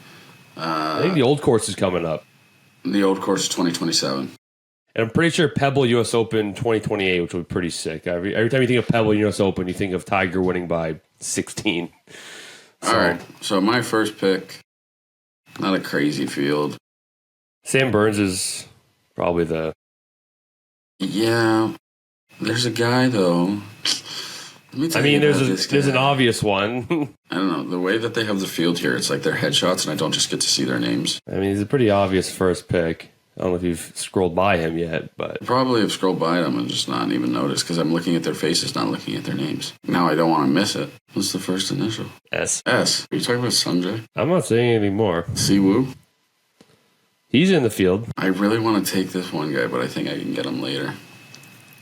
I think the old course is coming up. The old course is 2027. And I'm pretty sure Pebble U.S. Open 2028, which would be pretty sick. Every time you think of Pebble U.S. Open, you think of Tiger winning by 16. All right, so my first pick, not a crazy field. Sam Burns is probably the... Yeah, there's a guy, though. There's an obvious one. I don't know. The way that they have the field here, it's like their headshots, and I don't just get to see their names. I mean, he's a pretty obvious first pick. I don't know if you've scrolled by him yet, but... Probably have scrolled by them and just not even noticed, because I'm looking at their faces, not looking at their names. Now I don't want to miss it. What's the first initial? S. S. Are you talking about Sanjay? I'm not saying anything more. Siwoo? He's in the field. I really want to take this one guy, but I think I can get him later.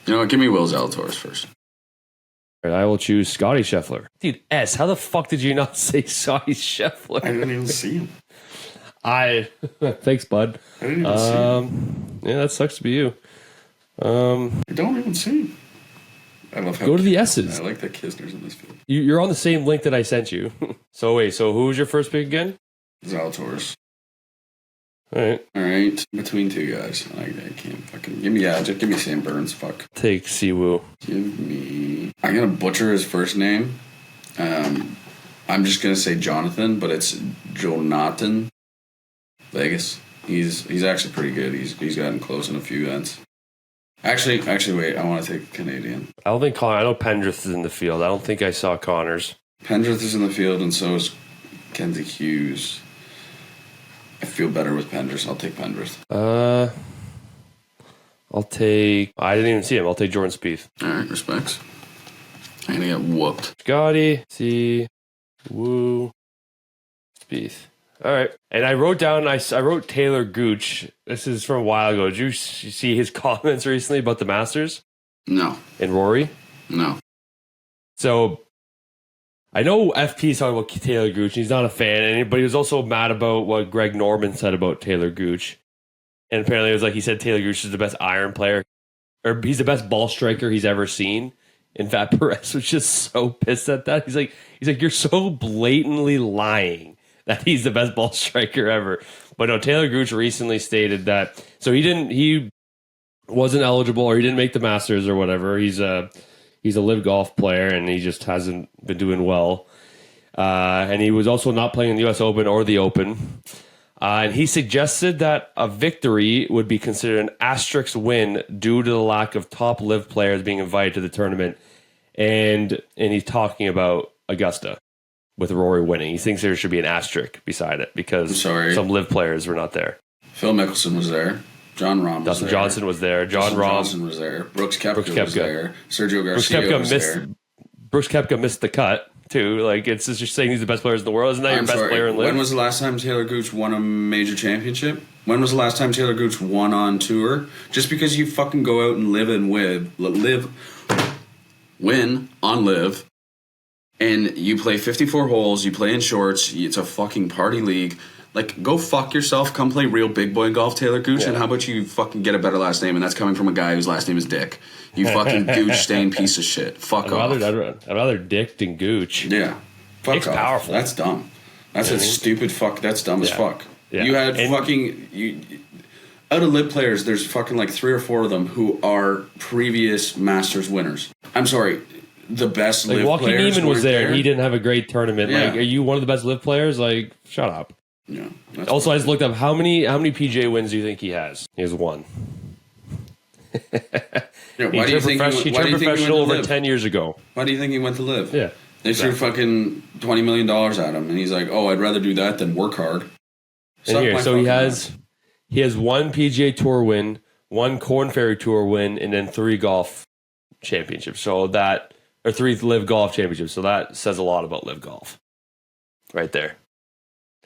You know what? Give me Will Zalatoris first. All right, I will choose Scotty Scheffler. Dude, S, how the fuck did you not say Scotty Scheffler? I didn't even see him. Thanks, bud. I didn't even see him. Yeah, that sucks to be you. I don't even see him. I love how... Go to the S's. I like that Kisner's in this field. You're on the same link that I sent you. So who was your first pick again? Zalatoris. All right. Between two guys. I can't fucking... Give me Sam Burns, fuck. Take Siwoo. Give me... I'm going to butcher his first name. I'm just going to say Jonathan, but it's Jonathan Vegas. He's actually pretty good. He's gotten close in a few events. Actually, wait. I want to take Canadian. I don't think Connor... I know Pendrith is in the field. I don't think I saw Connor's. Pendrith is in the field, and so is Kenzie Hughes. I feel better with Pendrith. I'll take Pendrith. I'll take... I didn't even see him. I'll take Jordan Spieth. All right, respects. I'm going to get whooped. Scotty, Woo, Spieth. All right. And I wrote down... I wrote Taylor Gooch. This is from a while ago. Did you see his comments recently about the Masters? No. And Rory? No. So... I know FP's talking about Taylor Gooch. He's not a fan, but he was also mad about what Greg Norman said about Taylor Gooch. And apparently it was like he said Taylor Gooch is the best iron player, or he's the best ball striker he's ever seen. And Vat Perez was just so pissed at that. He's like, you're so blatantly lying that he's the best ball striker ever. But no, Taylor Gooch recently stated that. So he wasn't eligible, or he didn't make the Masters or whatever. He's a live golf player, and he just hasn't been doing well. And he was also not playing in the U.S. Open or the Open. And he suggested that a victory would be considered an asterisk win due to the lack of top live players being invited to the tournament. And he's talking about Augusta with Rory winning. He thinks there should be an asterisk beside it because some live players were not there. Phil Mickelson was there. John Rahm was Dustin there. Johnson was there. Dustin Johnson was there. Brooks Koepka was there. Sergio Brooks Garcia Koepka was there. Brooks Koepka missed the cut, too. Like, it's just saying he's the best players in the world. Isn't that your best player in live? When was the last time Taylor Gooch won a major championship? When was the last time Taylor Gooch won on tour? Just because you fucking go out and win on live, and you play 54 holes, you play in shorts, it's a fucking party league. Like, go fuck yourself, come play real big boy golf, Taylor Gooch, and how about you fucking get a better last name, and that's coming from a guy whose last name is Dick. You fucking Gooch-stained piece of shit. Fuck off. I'd rather Dick than Gooch. Yeah. Fuck Dick's off. powerful. That's dumb. That's a stupid fuck. That's dumb as fuck. Yeah. You had out of live players, there's fucking like 3 or 4 of them who are previous Masters winners. I'm sorry. The best live players. Joaquin Neiman was there, and he didn't have a great tournament. Yeah. Like, are you one of the best live players? Like, shut up. Yeah. Also, I just looked up how many PGA wins do you think he has? He has 1. Yeah, why do you think he turned professional over 10 years ago? Why do you think he went to live? Yeah. They threw fucking $20 million at him, and he's like, "Oh, I'd rather do that than work hard." And here, so he has 1 PGA Tour win, 1 Korn Ferry Tour win, and then 3 golf championships. So that, or 3 live golf championships. So that says a lot about live golf, right there.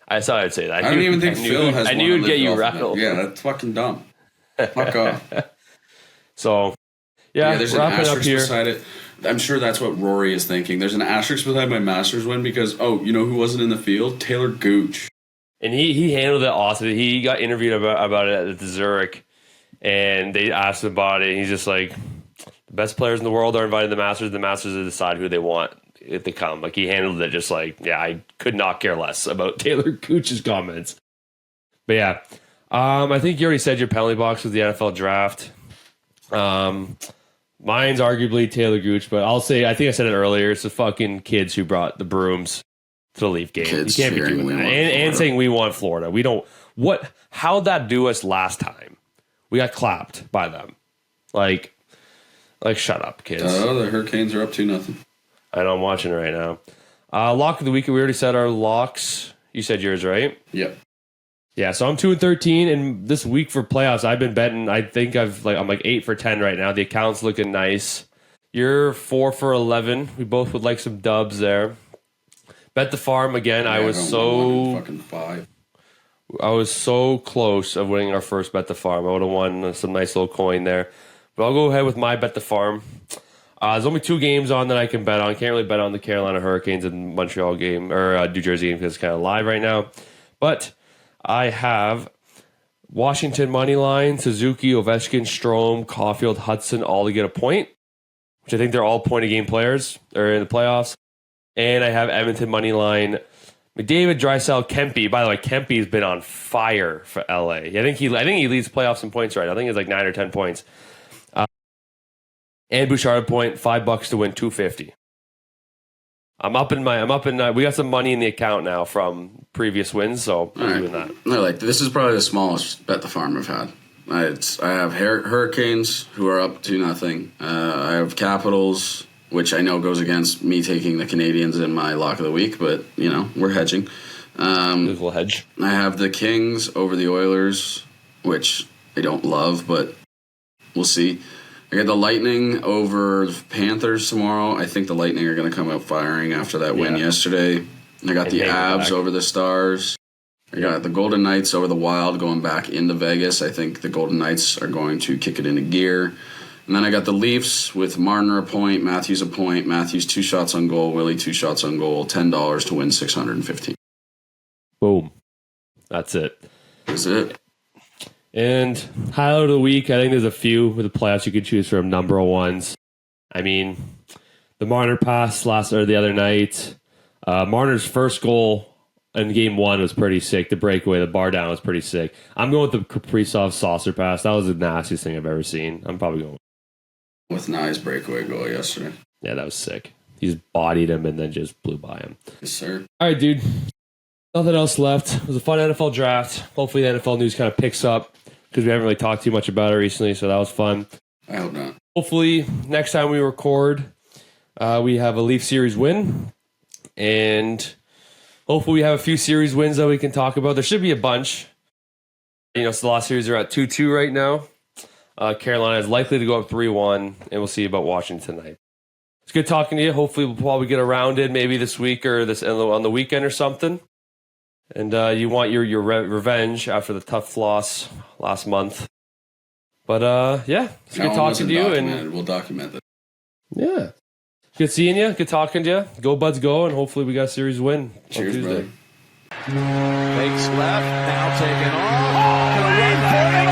I thought I'd say that. I don't even think Phil has. I knew it'd get you rattled. Yeah, that's fucking dumb. Fuck off. So, yeah, there's an wrapping up asterisk here. beside it. I'm sure that's what Rory is thinking. There's an asterisk beside my Masters win because, you know who wasn't in the field? Taylor Gooch. And he handled it awesome. He got interviewed about it at the Zurich, and they asked him about it. And he's just like, the best players in the world are invited to the Masters. The Masters decide who they want if they come. Like, he handled it just like, I could not care less about Taylor Gooch's comments. But yeah, I think you already said your penalty box was the NFL draft. Mine's arguably Taylor Gooch, but I'll say, I think I said it earlier, it's the fucking kids who brought the brooms to the Leaf game. You can't be doing that. And saying we want Florida. We don't, how'd that do us last time? We got clapped by them. Like shut up, kids. Oh, the Hurricanes are up 2-0. I know, I'm watching it right now. Lock of the week, we already said our locks. You said yours, right? Yep. Yeah, so I'm 2-13, and this week for playoffs, I've been betting. I think I'm 8 for 10 right now. The account's looking nice. You're 4 for 11. We both would like some dubs there. Bet the farm again. Yeah, I was so fucking 5. I was so close of winning our first bet the farm. I would have won some nice little coin there. But I'll go ahead with my bet the farm. There's only 2 games on that I can bet on. Can't really bet on the Carolina Hurricanes and Montreal game or New Jersey game because it's kind of live right now. But I have Washington money line, Suzuki, Ovechkin, Strome, Caulfield, Hudson, all to get a point, which I think they're all point-a-game players or in the playoffs. And I have Edmonton money line, McDavid, Draisaitl, Kempe. By the way, Kempe's been on fire for LA. I think he leads playoffs in points right now. I think it's like 9 or 10 points. And Bouchard point, $5 to win, $250. We got some money in the account now from previous wins, so I'm doing that. No, this is probably the smallest bet the farm I've had. I have Hurricanes, who are up 2-0. I have Capitals, which I know goes against me taking the Canadians in my lock of the week, but, we're hedging. We'll hedge. I have the Kings over the Oilers, which I don't love, but we'll see. I got the Lightning over the Panthers tomorrow. I think the Lightning are going to come out firing after that win yesterday. I got the Avs over the Stars. I got the Golden Knights over the Wild going back into Vegas. I think the Golden Knights are going to kick it into gear. And then I got the Leafs with Marner a point, Matthews a point, Matthews 2 shots on goal, Willie 2 shots on goal, $10 to win $615. Boom. That's it. That's it. And highlight of the week, I think there's a few with the playoffs you could choose from number ones. I mean, the Marner pass the other night. Marner's first goal in game 1 was pretty sick. The breakaway, the bar down was pretty sick. I'm going with the Kaprizov saucer pass. That was the nastiest thing I've ever seen. I'm probably going with Nye's breakaway goal yesterday. Yeah, that was sick. He just bodied him and then just blew by him. Yes, sir. All right, dude. Nothing else left. It was a fun NFL draft. Hopefully the NFL news kind of picks up because we haven't really talked too much about it recently, so that was fun. I hope not. Hopefully next time we record, we have a Leaf series win, and hopefully we have a few series wins that we can talk about. There should be a bunch. So the last series are at 2-2 right now. Carolina is likely to go up 3-1, and we'll see about Washington tonight. It's good talking to you. Hopefully we'll probably get around it maybe this week or on the weekend or something. And you want your revenge after the tough loss last month. But it's good talking to you. And we'll document it. Yeah. Good seeing you. Good talking to you. Go Buds go, and hopefully we got a series win Cheers, on Tuesday. brother. Fakes left, now taken off. Gonna run for it.